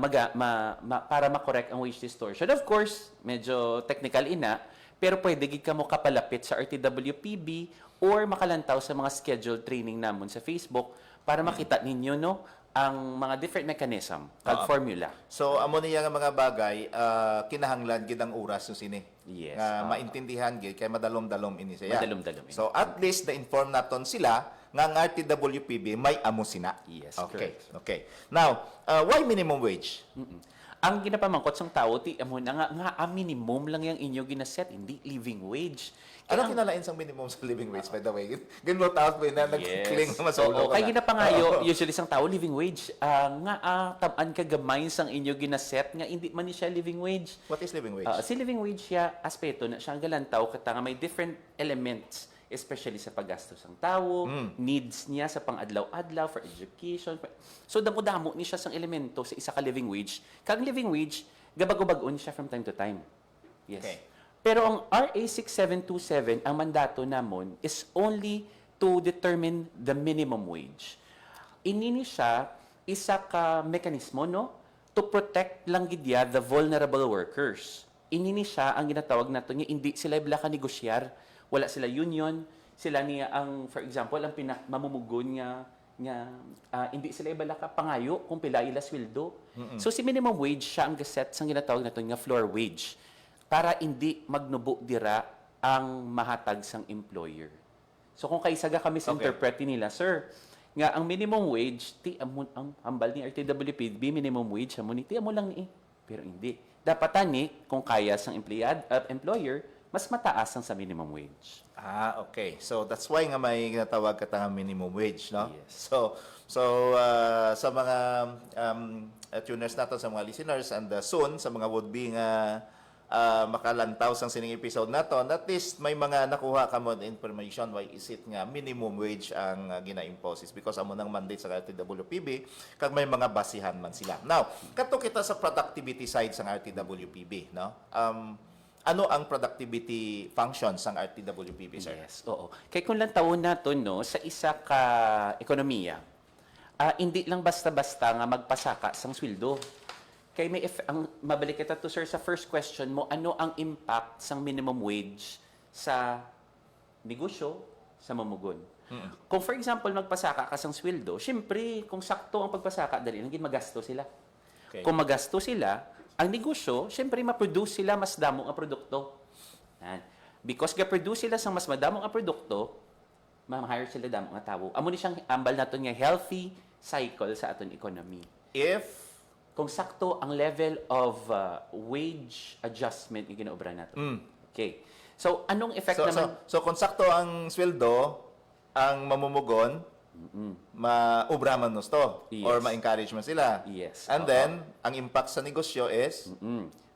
para ma-correct ang wage distortion. Of course, medyo technical ina, pero pwede gid ka mo kapalapit sa RTWPB or makalantaw sa mga scheduled training namon sa Facebook para makita ninyo, no, ang mga different mechanism kag formula. So amo niya nga mga bagay kinahanglan gid ang oras yung sini. Yes, Nga maintindihan gid kay madalom-dalom ini siya. Madalom-dalom ini. So at least na-inform naton sila nga ang RTWPB may amo sina. Yes, Okay. correct. Okay. Now, why minimum wage? Ang ginapamangkot sang tao ti amo na nga ang minimum lang yang inyo ginaset, hindi living wage. Ano kinalain sang minimum sa living wage, by the way? Ganun taos ba na nagkling na masolo Oo, kay ginapangayo usually sang tao living wage taban ka gamay sang inyo ginaset nga hindi man ni siya living wage. What is living wage? Si living wage siya aspeto na siya ang galantaw kata nga may different elements especially sa paggastos ng tao, needs niya sa pang-adlaw-adlaw for education. So damo-damo ni siya sang elemento sa isa ka living wage. Kag living wage gabag-bagon siya from time to time. Yes. Okay. Pero ang RA 6727, ang mandato namon is only to determine the minimum wage. Inini siya isa ka mekanismo, no, to protect lang gidya the vulnerable workers. Inini siya ang ginatawag nato nga hindi sila ibla ka negosyar, wala sila union, sila niya ang for example ang mamumugon nga hindi sila ibala ka pangayo kung pila ila sweldo. So si minimum wage siya ang gaset sang ginatawag nato nga floor wage para hindi magnubo dira ang mahatag sang employer. So kung kaisaga kami sa interpret nila, sir, nga ang minimum wage ti amon ang hambal ni RTWPB minimum wage amon ti amo lang ni. Pero hindi. Dapat ani kung kaya sang employer mas mataas ang sa minimum wage. Okay. So that's why nga may ginatawag ka nga minimum wage, no? Yes. So sa mga tuners natin, sa mga listeners, and soon sa mga would-be nga makalantaw sang sining episode naton, at least may mga nakuha ka mo information why is it nga minimum wage ang gina-impose is because amo nang mandate sa RTWPB kag may mga basihan man sila. Now, kadto kita sa productivity side sang RTWPB, no? Ano ang productivity functions sang RTWPB, sir? Yes, oo. Kaya kung lang taon naton, no, sa isa ka ekonomiya, hindi lang basta-basta nga magpasaka sang sweldo. Kaya ang mabalik kita to, sir, sa first question mo, ano ang impact sang minimum wage sa negosyo, sa mamugon? Kung for example, magpasaka ka sang sweldo, syempre, kung sakto ang pagpasaka, dali lang magasto sila. Okay. Kung magasto sila, ang negosyo, syempre, ma-produce sila mas damong ang produkto. Yan. Because ga-produce sila sang mas madamong ang produkto, ma-hire sila damong nga tao. Amo ni siyang ambal naton nga healthy cycle sa aton economy. If Kung sakto ang level of wage adjustment yung ginaobra nato. Okay. So, anong effect naman? So kung sakto ang sweldo, ang mamumugon, maubra man gusto Yes. or ma-encourage man sila. Yes. And then, ang impact sa negosyo is,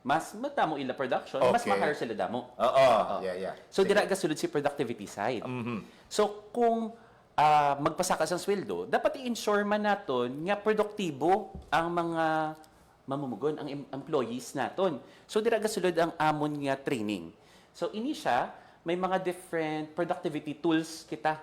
Mas matamo ila production, mas Okay. ma-hire sila damo. yeah. So, dira gasulod si productivity side. So, kung magpasaka sa sweldo, dapat i-ensure man naton nga produktibo ang mga mamumugon, ang employees naton. So, dira gasulod ang amon nga training. So, ini siya, may mga different productivity tools kita.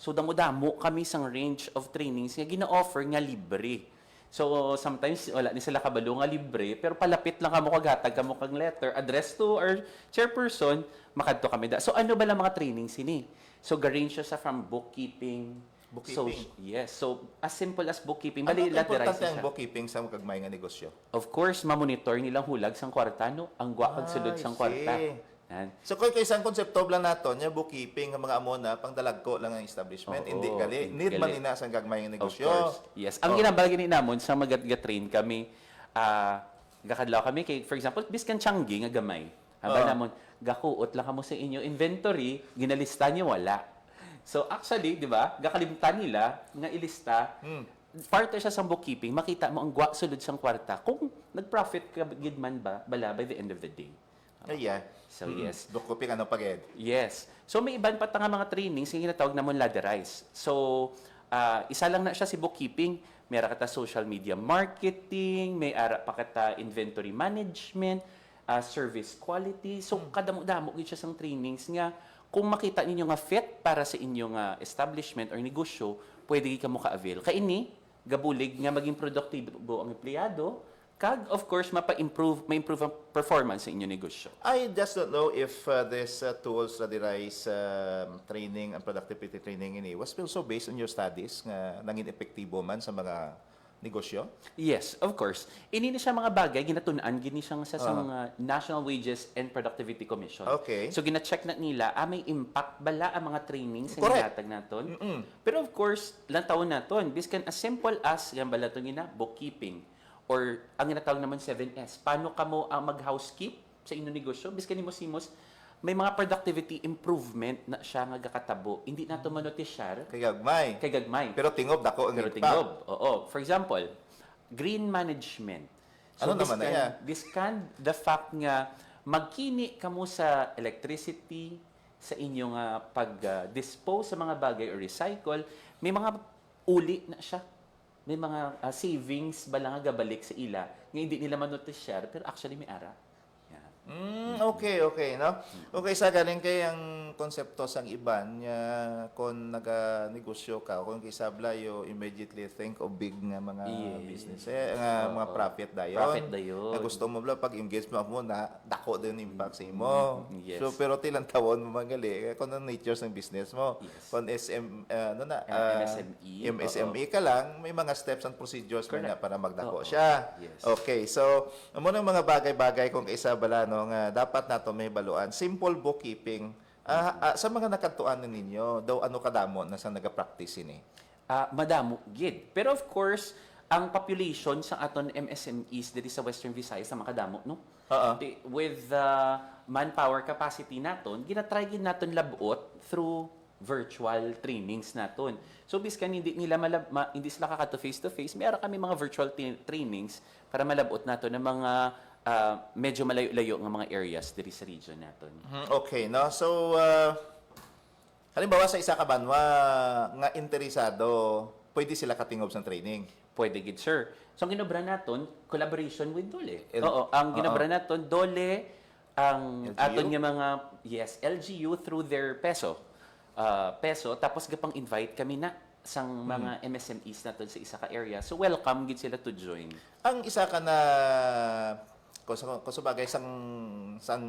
So, damo-damo kami sang range of trainings nga gina-offer nga libre. So sometimes wala ni sila kabalo nga libre, pero palapit lang kamo kaghatag kamo kang letter addressed to our chairperson, makadto kami da. So ano ba lang mga trainings ini? So garin siya sa from bookkeeping. Bookkeeping? So, yes. So as simple as bookkeeping, Ano bali ang importante laterize ang siya. bookkeeping sa kagmay nga negosyo? Of course, ma-monitor nilang hulag sang kwarta no, ang gwa kag sulod I sang kwarta. see. Yan. So kung isang konsepto lang nato, nya bookkeeping nga mga amo na pangdalagko lang ang establishment, Oo, hindi gali. Need gali. man ina sa gagmay nga Of negosyo. course. Yes. Ang ginabala gini namon sa magat-train kami, gakadlaw kami kay for example, biskan Changi nga gamay. Haba namon gakuot lang kamo sa inyo inventory, ginalista niyo wala. So actually, di ba? Gakalimtan nila nga ilista. Part siya sa bookkeeping, makita mo ang gwa sulod sang kwarta kung nag-profit ka gid man ba bala by the end of the day. Yeah. So yes. Bookkeeping ano paged? Yes. So may iban pa ta nga mga trainings nga ginatawag namon laderize. So isa lang na siya si bookkeeping, may ara kata social media marketing, may ara pa kata inventory management, service quality. So kadamo-damo gid siya sang trainings nga kung makita ninyo nga fit para sa inyong establishment or negosyo, pwede gid kamo ka-avail. Kay ini gabulig nga maging produktibo ang empleyado, kag of course ma-improve ang performance sa inyong negosyo. I just don't know if this tools Laderize training and productivity training ini was also based on your studies nga nangin epektibo man sa mga negosyo. Yes, of course. Ini ni siya mga bagay ginatun-an gini siya sa mga National Wages and Productivity Commission. Okay. So gina-check na nila may impact bala ang mga trainings nga Correct. ginatag naton. Pero of course, lang taon naton, biskan as simple as yan bala to gina bookkeeping or ang ginatawag naman 7S. Paano kamo ang mag-housekeep sa inyong negosyo? Biskan nimo simos may mga productivity improvement na siya nga gakatabo. Hindi nato manotisyar Kay gagmay. kay gagmay. Pero tingob dako ang Pero impact. tingob. Oo. For example, green management. Ano naman na yan? This can the fact nga magkini kamo sa electricity, sa inyong pag-dispose sa mga bagay or recycle, may mga uli na siya. May mga savings bala nga gabalik sa ila nga hindi nila manotisyar pero actually may ara. Yan. Okay, no? Okay, sa galing kay ang konsepto sang iban nya kung naga-negosyo ka, kung kisabla you immediately think of big nga mga Yes. business, nga mga profit dayon. Profit dayon. Na gusto mo bla pag engage mo na dako din impact sa imo. Yes. So pero tilang tawon mo magali kung ang nature ng business mo. Yes. Kung MSME. MSME ka lang, may mga steps and procedures mo na Correct. para magdako Oo. siya. Yes. Okay, so amo nang mga bagay-bagay kung kaisa bala no nga dapat nato may baluan. Simple bookkeeping. Sa mga nakatuan ninyo, daw ano kadamo na sa naga-practice ini? Madamo gid. Pero of course, ang population sa aton MSMEs diri sa Western Visayas sa makadamo no. With the manpower capacity naton, ginatry gid naton labot through virtual trainings naton. So biskan hindi nila hindi sila kakato face to face, mayroon kami mga virtual trainings para malabot naton ng mga medyo malayo-layo ng mga areas diri sa region naton. Okay, no? So, halimbawa sa isa ka banwa nga interesado, pwede sila katingob sa training. Pwede gid sir. So ang ginobra naton collaboration with Dole. Oo, ang ginobra naton Dole ang LGU? aton nga mga LGU through their peso. Tapos gapang invite kami na sang mga MSMEs naton sa isa ka area. So welcome gid sila to join. Ang isa ka na kung sa bagay sang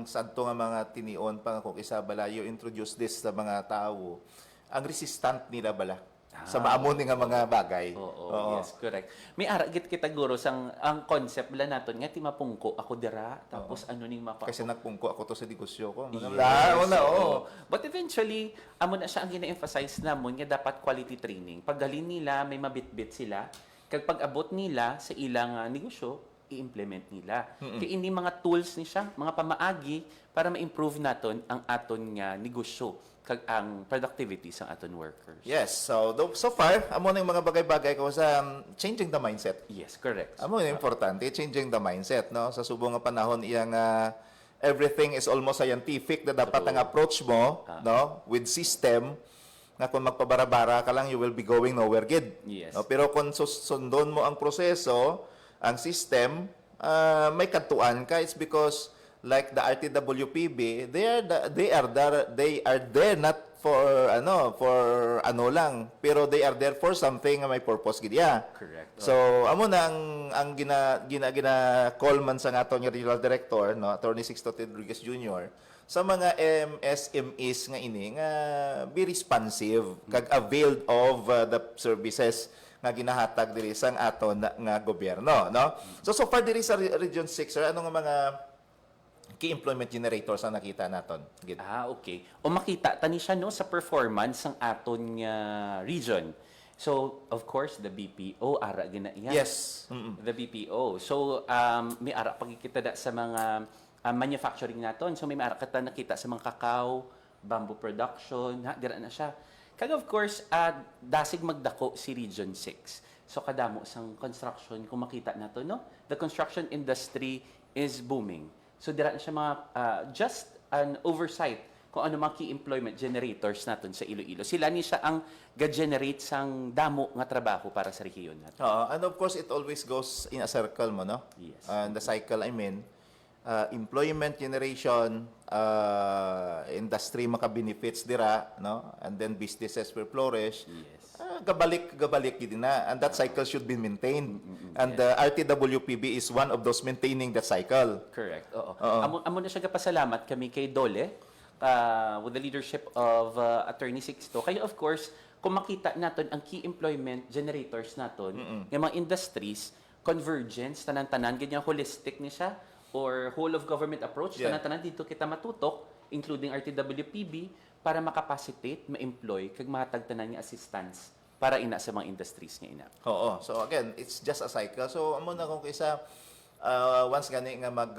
santo nga mga tinion pa kung isa bala you introduce this sa mga tao, ang resistant nila bala sa maamon nga mga bagay. Oo, yes, correct. May ara gid kita guro sang ang concept bala naton nga ti mapungko ako dira tapos ano ning mapa. Kasi nagpungko ako to sa negosyo ko. Yes, Oo. oo. But eventually, amo na siya ang gina-emphasize namon nga dapat quality training. Pagdalin nila, may mabitbit sila. Kag pag-abot nila sa ilang negosyo, i-implement nila. Kaya hindi mga tools ni siya, mga pamaagi para ma-improve naton ang aton nga negosyo kag ang productivity sa aton workers. Yes. So far, amo na yung mga bagay-bagay ko sa changing the mindset. Yes, correct. Amo na importante, changing the mindset, no? Sa subong nga panahon iyang everything is almost scientific na dapat ang approach mo, no? With system nga kung magpabarabara ka lang, you will be going nowhere good. Yes. No? Pero kung sundon mo ang proseso, ang system, may katuan ka. It's because like the RTWPB, they are there not for lang, pero they are there for something nga may purpose gid ya. Correct. So amo na ang gina call man sa aton nga regional director, no, Attorney Sixto T. Rodriguez Jr., sa mga MSMEs nga ini nga be responsive kag availed of the services nga ginahatag diri sang aton nga gobyerno, no? So far diri sa Region 6, sir, ano nga mga key employment generators ang nakita naton? Gid. Okay. O makita tani siya no sa performance ng aton nga region. So, of course, the BPO ara gina iya. Yes. The BPO. So, may ara pagkikita da sa mga manufacturing naton. So, may ara kita nakita sa mga kakao, bamboo production, dira na siya. Kag of course, dasig magdako si Region 6. So, kadamo sang construction kung makita nato no. The construction industry is booming. So, dira na siya mga just an oversight kung ano mga key employment generators naton sa Iloilo. Sila ni siya ang ga-generate sang damo nga trabaho para sa rehiyon natin. And of course, it always goes in a circle mo, no? Yes. And the cycle, I mean, employment generation, industry maka-benefits dira, no? And then businesses will flourish. Yes. Gabalik gid na. And that cycle should be maintained. And the RTWPB is one of those maintaining that cycle. Correct. Oo. Amo na siya gapasalamat kami kay Dole with the leadership of Attorney Sixto. Kaya of course, kung makita naton ang key employment generators naton, yung mga industries, convergence, tanan-tanan, ganyan holistic ni siya, or whole of government approach, Yeah. tanan-tanan dito kita matutok, including RTWPB, para makapacitate, ma-employ, kag mahatagtanan nga assistance para ina sa mga industries nga ina. Oo. So again, it's just a cycle. So amo na kung kaysa once gani nga mag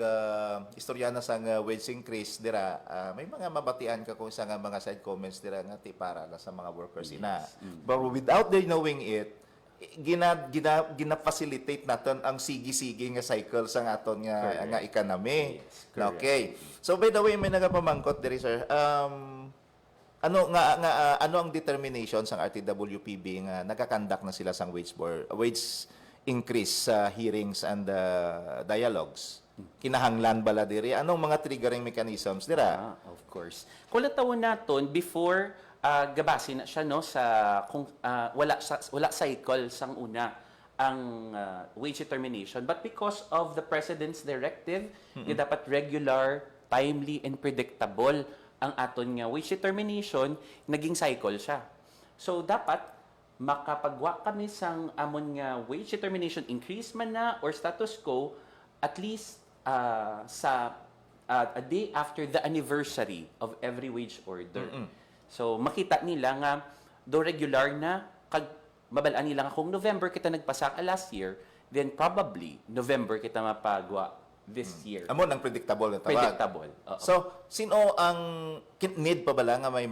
istorya na sang wage increase dira, may mga mabatian ka kung sa nga mga side comments dira nga ti para na sa mga workers ina. But without they knowing it, gina-facilitate naton ang sige-sige nga cycle sa aton nga economy. Yes, correct. Okay. So by the way, may nagapamangkot diri, sir. Ano ang determination sang RTWPB nga nagakandak na sila sang wage increase sa hearings and dialogues? Kinahanglan bala diri? Anong mga triggering mechanisms dira? Of course. Kung natawon naton before gabasi na siya no sa kung wala cycle sang una ang wage determination, but because of the president's directive, dapat regular, timely and predictable ang aton nga wage determination, naging cycle siya. So dapat makapagwa kami sang amon nga wage determination increase man na or status quo at least sa a day after the anniversary of every wage order. So makita nila nga do regular na kag mabalaan nila nga kung November kita nagpasa last year, then probably November kita mapagwa this year. Amo nang predictable na tawag. Predictable. Oo. So, sino ang need pa bala nga may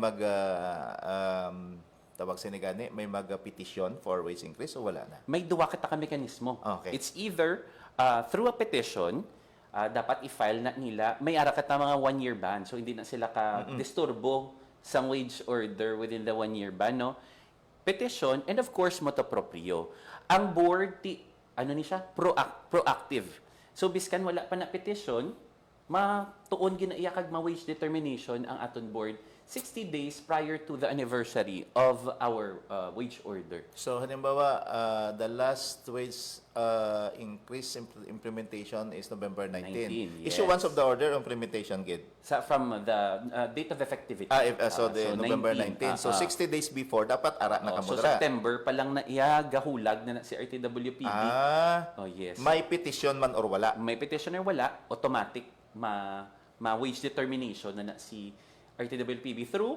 tawag sinigani, may petition for wage increase o wala na? May duwa kita ka mekanismo. Okay. It's either through a petition, dapat i-file na nila, may ara ka mga 1-year ban, so hindi na sila ka-disturbo sa wage order within the 1-year ban, no? Petition, and of course, motoproprio. Ang board, ano ni siya? Proactive. So, biskan wala pa na petition, matuon ginaiya kag ma-wage determination ang aton board 60 days prior to the anniversary of our wage order. So, halimbawa, the last wage increase implementation is November 19. 19, Issuance yes. of the order implementation, gid? From the date of effectivity. So, November 19. So, 60 days before, dapat ara na So, kamudra. September pa lang na iya gahulag na si RTWPB. Oh, yes. May petition man or wala? May petitioner wala, automatic ma-wage determination na si RTWPB through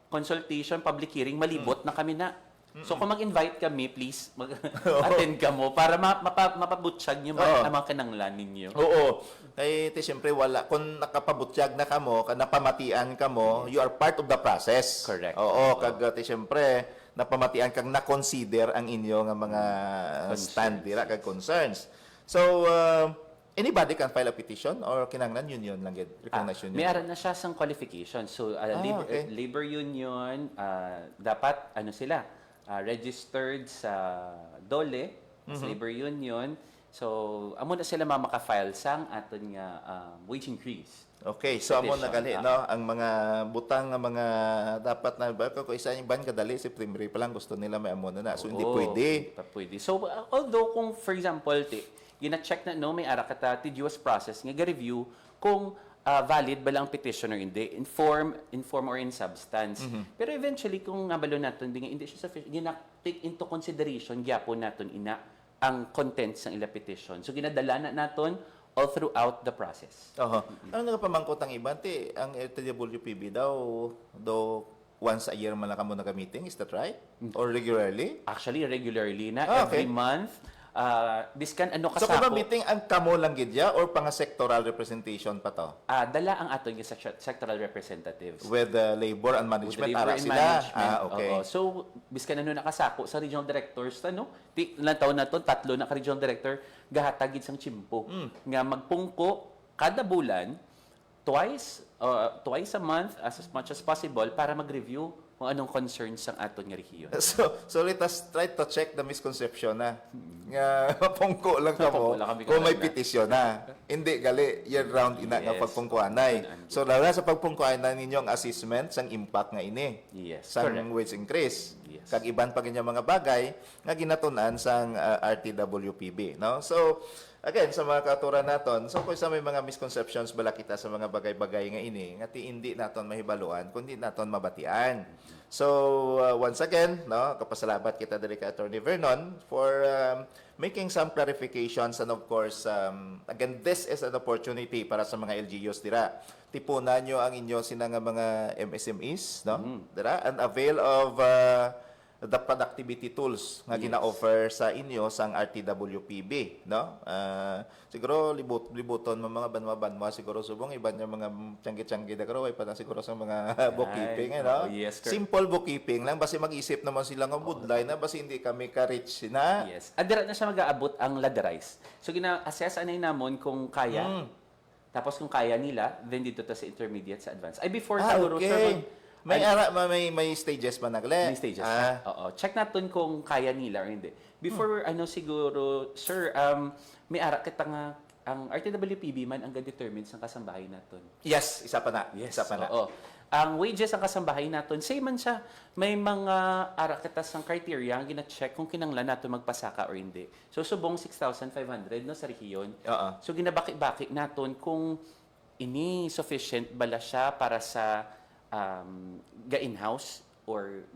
consultation, public hearing, malibot na kami na. So kung mag-invite kami, please, mag-attend ka mo para mapabutsyag nyo ang mga kinanglan ninyo. Oo. Kaya siyempre wala. Kung nakapabutyag na kamo, napamatian ka mo, you are part of the process. Correct. Oo. Kag siyempre, napamatian kang na-consider ang inyo nga mga stand dira kag concerns. So, anybody can file a petition or kinanglan union lang gid recognize union. May aral na siya sang qualification. So, okay. labor union, dapat, ano sila, registered sa DOLE, sa labor union. So, amo na sila maka-file sang aton nga wage increase. Okay, so amo Petition, nagali no ang mga butang nga mga dapat na ba ko isa yung ban kadali September pa lang gusto nila may amo na. So hindi Oo, pwede. hindi pa pwede. So, although kung for example, gina-check na no may ara kata tedious process nga ga-review kung valid ba lang petition or hindi, inform or in substance. Pero eventually kung nabalo naton di nga hindi siya sufficient, gina-take into consideration gyapon naton ina ang contents ng ila petition. So ginadala na naton all throughout the process. Oho. Ano nga pamangkot ang iban ti ang LTWPB daw once a year man lang kamo naka-meeting, is that right? Or regularly? Actually, regularly na, Okay. every month. Biskan ano So kung ba kasako, meeting ang kamo lang gidya or pang sectoral representation pa to? dala ang aton yung sectoral representatives. With the labor and With management the labor ara and sila. management. Okay. Oo. So, biskan ano nakasako sa regional directors, ilang taon na to, 3 na ka-regional director, gahatagid sang chimpo. Nga magpungko kada bulan, twice a month, as much as possible, para mag-review kung anong concerns ang aton nga rehiyon. So let us try to check the misconception na nga mapungko lang Mapungko kamo lang kami kung may na. petisyon na. Hindi gali year round ina nga Yes. pagpungkuanay. So lalo sa pagpungkuan na ninyo ang assessment sang impact nga ini. Yes, Sang correct. wage increase. Yes. Kag iban pa ganyan mga bagay nga ginatun-an sang RTWPB, no? So again, sa mga katuran naton, so kung sa may mga misconceptions bala kita sa mga bagay-bagay nga ini, nga ti hindi naton mahibaluan, kundi naton mabatian. So, once again, no, kapasalamat kita diri kay Attorney Vernon for making some clarifications and of course, again, this is an opportunity para sa mga LGUs dira. Tipunan nyo ang inyo sinang mga MSMEs, no? Dira, and avail of the productivity tools nga gina-offer sa inyo sang RTWPB, no? Siguro libuton mo mga banwa siguro subong iban yung mga tiyanggi-tiyanggi da karo way pa na siguro sa mga bookkeeping, no? yes, correct. Simple bookkeeping lang basi mag-isip naman sila ng budlay na basi hindi kami ka-rich na. Yes. Adira na siya mag-aabot ang laderize. So, gina-assess anay namon kung kaya. Tapos kung kaya nila, then dito ta sa intermediate sa advanced. Ay, before siguro, sir, Okay. May stages pa nagle. may stages. Oo. Check natin kung kaya nila or hindi. Before, siguro, sir, may ara kita nga, ang RTWPB man ang ga-determine sa kasambahay natin. Yes, isa pa na. Isa pa na. Oo. Ang wages ang kasambahay natin, same man siya. May mga ara kita sang criteria ang gina-check kung kinanglan natin magpasaka or hindi. So, subong 6,500 no, sa rehiyon. Oo. So, ginabaki-baki natin kung ini sufficient bala siya para sa ga-in-house or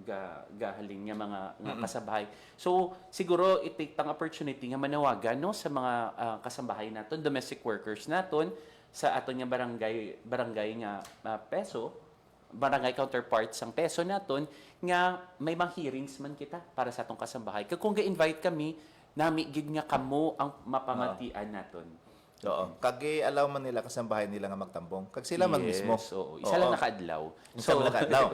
gahaling nga mga nga kasambahay. So, siguro it-take tang opportunity nga manawagan no, sa mga kasambahay natin, domestic workers natin, sa aton nga barangay nga barangay counterpart sang peso naton nga may mga hearings man kita para sa atong kasambahay. Kung ga-invite kami, nami gid nga kamo ang mapamatian naton. Oo. Kagi allow man nila kasambahay nila nga magtambong. Kag sila man mismo. So, isa lang nakaadlaw. Isa lang nakaadlaw.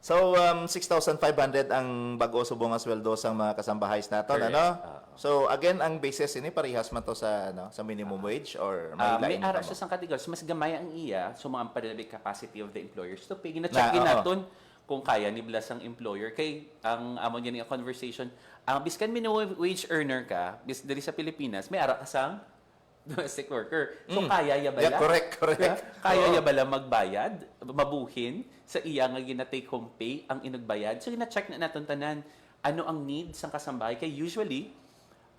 So, 6,500 ang bago subong nga sweldo sa mga kasambahay naton, Correct. ano? So, again, ang basis ini parehas man to sa sa minimum wage or May lain ara pa siya mo? sang categories. Mas gamay ang iya, so mga pandemic capacity of the employers to pay. Na, Gina-check oo. naton kung kaya ni Blas ang employer. Kay ang amon yan nga conversation, ang biskan minimum wage earner ka, diri sa Pilipinas, may ara ka sang domestic worker. So, kaya ya bala? Yeah, correct. Kaya Oo. ya bala magbayad, mabuhin sa iya nga gina-take home pay ang inagbayad. So, gina-check na naton tanan ano ang needs ng kasambahay. Kay usually,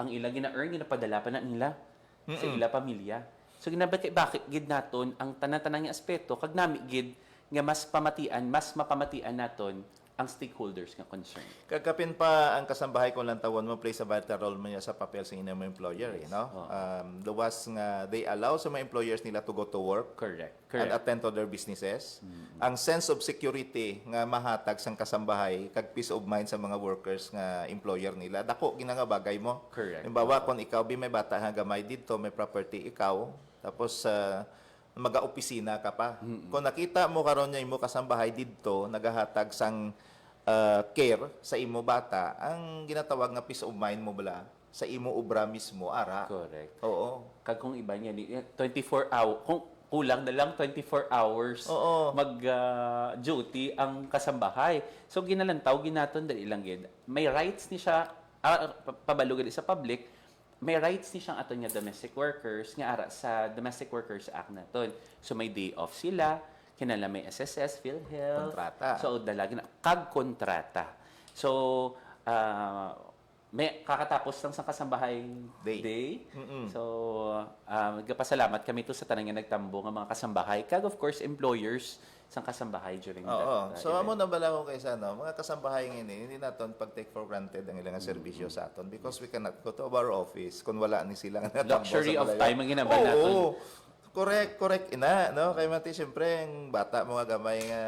ang ila gina-earn, ginapadala pa na nila sa ila pamilya. So, bakit gid naton ang tanan-tanan nga aspeto, kag nami gid nga mas mapamatian naton ang stakeholders nga concern. Kagkapin pa ang kasambahay kung lang tawon mo, plays a vital role man niya sa papel sa inyong mga employer, no? Luwas nga, they allow sa mga employers nila to go to work Correct. and attend to their businesses. Ang sense of security nga mahatag sang kasambahay, kag peace of mind sa mga workers nga employer nila, dako ginanga bagay mo. Correct. Halimbawa, kung ikaw may bata nga gamay dito, may property ikaw, tapos maga-opisina ka pa. Kung nakita mo karon niya imo kasambahay didto nagahatag sang care sa imo bata, ang ginatawag nga peace of mind mo bala sa imo ubra mismo ara. Correct. Oo. Kag kung iba niya, 24 hours, kung kulang na lang 24 hours Oo. mag-duty ang kasambahay. So, ginalantaw, ginaton, dali lang gid. May rights ni siya, pabalo gid sa public, may rights ni siyang aton nga domestic workers nga ara sa Domestic Workers Act naton. So may day off sila, kinala may SSS, PhilHealth. Kontrata. So dalagi na kag kontrata. So may kakatapos lang sa kasambahay day. So nagpasalamat kami to sa tanang nga nagtambo nga mga kasambahay kag of course employers sang kasambahay during Oo. that So, event. amo na bala ko kaysa, no? Mga kasambahay ngayon, hindi naton pag-take for granted ang ilang serbisyo sa aton because we cannot go to our office kung wala ni sila nga natambo Luxury sa of balay. time ang ginabal naton. Oo. Correct ina, no? Kay mati siyempre ang bata mga gamay nga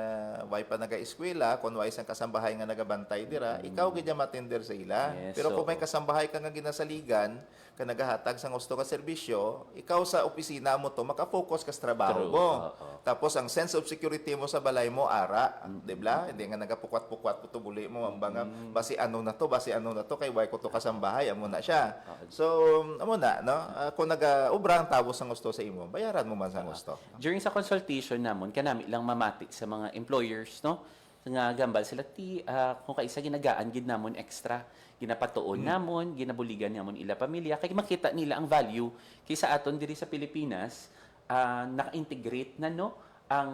way pa naga-eskwela, kun way isang kasambahay nga nagabantay dira, ikaw gid matender sa ila. Yes, Pero kung oo. may kasambahay ka nga ginasaligan, ka nagahatag sa gusto ka serbisyo, ikaw sa opisina mo to maka-focus ka sa trabaho True, mo. oo. Tapos ang sense of security mo sa balay mo ara, di ba? Hindi nga nagapukwat-pukwat putubuli mo ang banga basi ano na to kay way ko to kasambahay amo na siya. So amo na no. Kung naga-ubra ang tawos ang gusto sa imo, bayaran mo man sa gusto. During sa consultation namon kanami lang mamati sa mga employers no nga gambal sila kung kaisa ginagaan gid namon extra ginapatuon namon ginabuligan namon ila pamilya kay makita nila ang value kaysa aton diri sa Pilipinas naka-integrate na no ang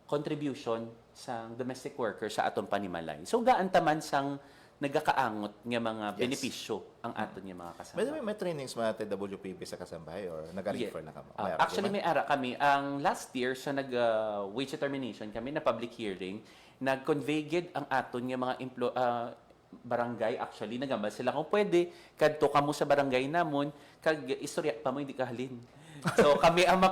contribution sa domestic worker sa aton panimalay. So gaan taman sang nagakaangot nga mga benepisyo ang aton nga mga kasama. By the way, may trainings mga TWPB sa kasambahay or nag-refer na ka mo? Mayroon Actually, ba? may ara kami. Ang last year, sa wage determination kami na public hearing, nag-convey gid ang aton nga mga barangay. Actually, nagambal sila kung pwede, kadto kamo sa barangay namon, kag istorya pa mo, hindi ka halin. So, kami ang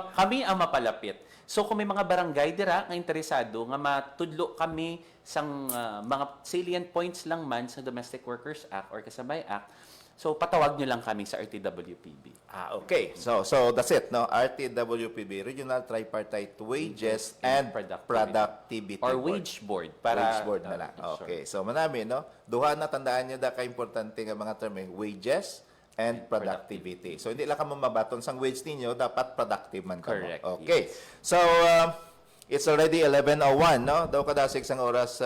mapalapit. So, kung may mga barangay dira nga interesado, nga matudlo kami sang mga salient points lang man sa Domestic Workers Act or Kasabay Act, so patawag nyo lang kami sa RTWPB. Okay. So that's it, no? RTWPB, Regional Tripartite Wages and Productivity Or Board. wage board. Wage board na lang. sure. Okay. So manami, no? Duha na tandaan niyo da ka-importante nga mga term, wages and productivity. So hindi lang ka mabaton sang wage ninyo, dapat productive man ka. Correct, Okay. So it's already 11:01, no? Daw kada 6 ang oras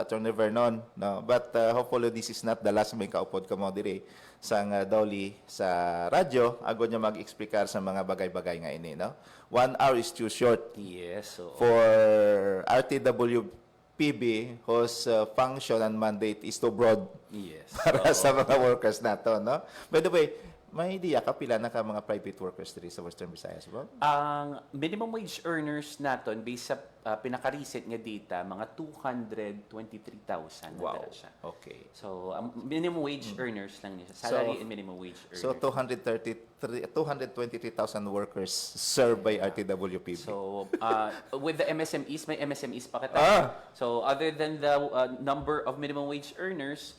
Attorney Vernon, no? But hopefully this is not the last may kaupod ka mo diri sang Dolly sa radyo agod niya mag-explicar sa mga bagay-bagay nga ini, no? 1 hour is too short Yes. So, for RTWPB whose function and mandate is to broad yes. para sa mga workers nato, no? By the way, may idea ka pila na ka mga private workers diri sa Western Visayas, ba? Ang minimum wage earners naton based sa pinaka-recent nga data, mga 223,000 na dala siya. Okay. So, ang minimum wage earners lang niya. Salary and minimum wage earners. So 223,000 workers served by RTWPB. So, with the MSMEs, may MSMEs pa kita. So, other than the number of minimum wage earners,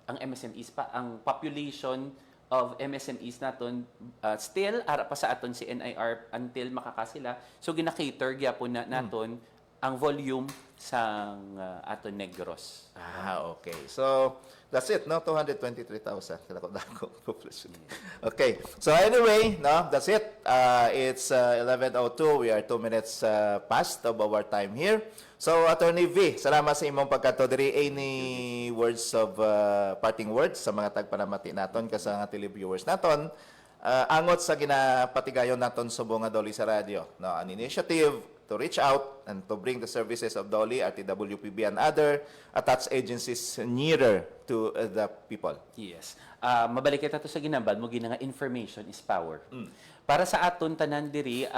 ang MSMEs pa, ang population of MSMEs naton still ara pa sa aton si NIR until makakasila. So, ginakater gyapon na naton ang volume sa aton Negros. Okay. So, that's it, no? 223,000. Dako population. Okay. So, anyway, no? That's it. It's 11:02. We are 2 minutes past of our time here. So, Attorney V, salamat sa imong pagkato diri. Any words of parting words sa mga tagpanamati naton kasi nga televiewers naton? Angot sa ginapatigayon naton subong nga Dolly sa radio. No? An initiative to reach out and to bring the services of Dolly, RTWPB, and other attached agencies nearer to the people. Yes. Mabalik kita to sa ginambal mo gina nga information is power. Para sa aton tanan diri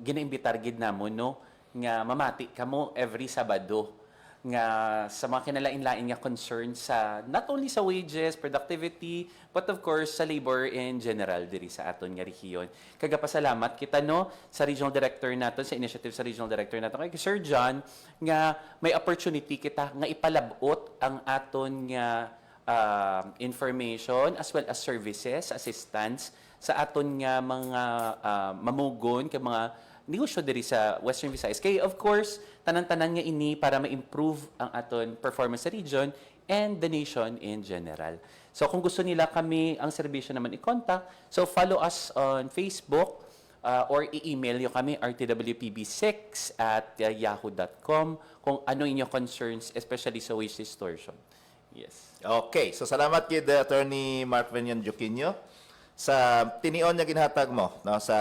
ginaimbitar gid namon no nga mamati kamo every Sabado nga sa mga kinalain-lain nga concern sa not only sa wages, productivity, but of course sa labor in general diri sa aton nga rehiyon. Kagapasalamat kita no sa regional director naton, sa initiative sa regional director naton kay Sir John nga may opportunity kita nga ipalabot ang aton nga information as well as services, assistance sa aton nga mga mamugon kay mga negosyo diri sa Western Visayas. Kaya of course, tanan-tanan nga ini para ma-improve ang aton performance sa region and the nation in general. So kung gusto nila kami ang serbisyo naman i-contact, so follow us on Facebook or i-email nyo kami rtwpb6@yahoo.com kung ano inyong concerns, especially sa wage distortion. Yes. Okay, so salamat kid Attorney Mark Venyan Joquino sa tinion niya ginhatag mo no sa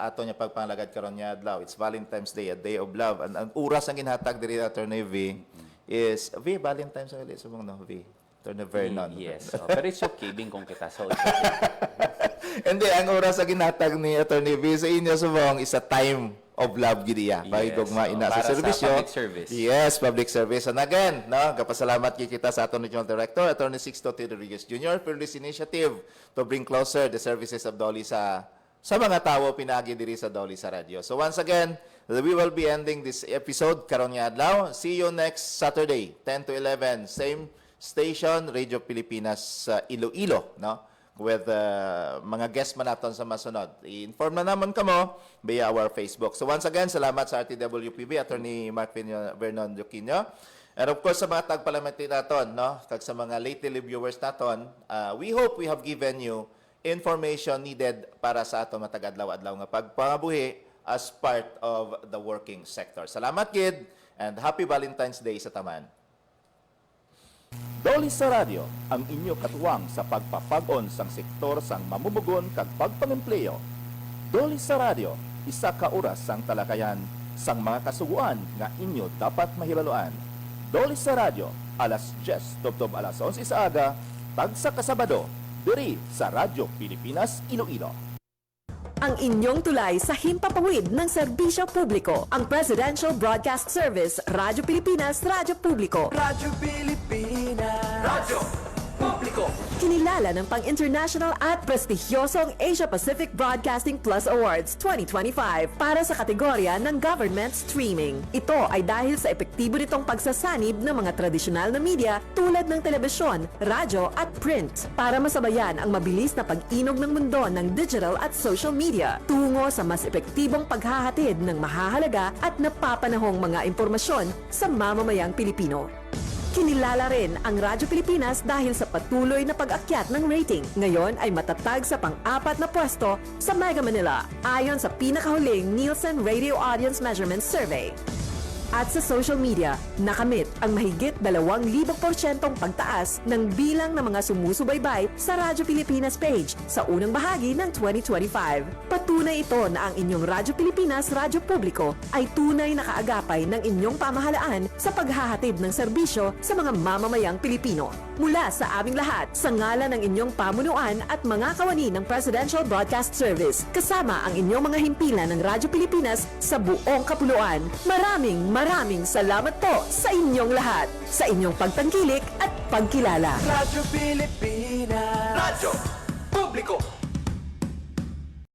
ato niya pagpangalagad karon niya adlaw. It's Valentine's Day, a day of love. Ang oras ang ginhatag diri Attorney V is Valentine's ulit subong no V. Attorney Vernon. Yes. Pero it's okay, bingkong kita. So, it's okay. Hindi, ang oras sa ginhatag ni Attorney V sa inyo subong is a time of love gidi ya. Pagigugma ina sa Para sa serbisyo. public service. Yes, public service. And again, no, kapasalamat kita sa aton Regional Director, Attorney Sixto T. Rodriguez Jr. for this initiative to bring closer the services of Dolly sa mga tawo pinagi diri sa Dolly sa radyo. So once again, we will be ending this episode karon nga adlaw. See you next Saturday, 10 to 11, same station, Radio Pilipinas sa Iloilo, no? With mga guest man naton sa masunod. I-inform na naman kamo via our Facebook. So once again, salamat sa RTWPB, Attorney Mark Vernon Joquino. And of course, sa mga tagpalamenti naton, no? Kag sa mga late viewers naton, we hope we have given you information needed para sa ato matagadlaw-adlaw nga pagpangabuhi as part of the working sector. Salamat, kid, and happy Valentine's Day sa taman. Dolly sa radyo, ang inyo katuwang sa pagpapag-on sang sektor sang mamumugon kag pagpangempleyo. Dolly sa radyo, isa ka oras sang talakayan sang mga kasuguan nga inyo dapat mahibaluan. Dolly sa radyo, alas 10 tubtob alas 11 sa aga, tagsa kasabado, diri sa Radyo Pilipinas, Iloilo. Ang inyong tulay sa himpapawid ng serbisyo publiko. Ang Presidential Broadcast Service, Radyo Pilipinas, Radyo Publiko. Radyo Pilipinas. Radyo Publiko. Kinilala ng pang-international at prestigyosong Asia Pacific Broadcasting Plus Awards 2025 para sa kategorya ng Government Streaming. Ito ay dahil sa epektibo nitong pagsasanib ng mga tradisyonal na media tulad ng telebisyon, radyo at print para masabayan ang mabilis na pag-inog ng mundo ng digital at social media tungo sa mas epektibong paghahatid ng mahahalaga at napapanahong mga impormasyon sa mamamayang Pilipino. Kinilala rin ang Radyo Pilipinas dahil sa patuloy na pag-akyat ng rating. Ngayon ay matatag sa pang-4 na pwesto sa Mega Manila ayon sa pinakahuling Nielsen Radio Audience Measurement Survey. At sa social media, nakamit ang mahigit 2,000% pagtaas ng bilang ng mga sumusubaybay sa Radyo Pilipinas page sa unang bahagi ng 2025. Patunay ito na ang inyong Radyo Pilipinas Radyo Publiko ay tunay na kaagapay ng inyong pamahalaan sa paghahatid ng serbisyo sa mga mamamayang Pilipino. Mula sa aming lahat, sa ngalan ng inyong pamunuan at mga kawani ng Presidential Broadcast Service, kasama ang inyong mga himpilan ng Radyo Pilipinas sa buong kapuluan. Maraming salamat po sa inyong lahat, sa inyong pagtangkilik at pagkilala. Radyo Pilipinas. Radyo Publiko.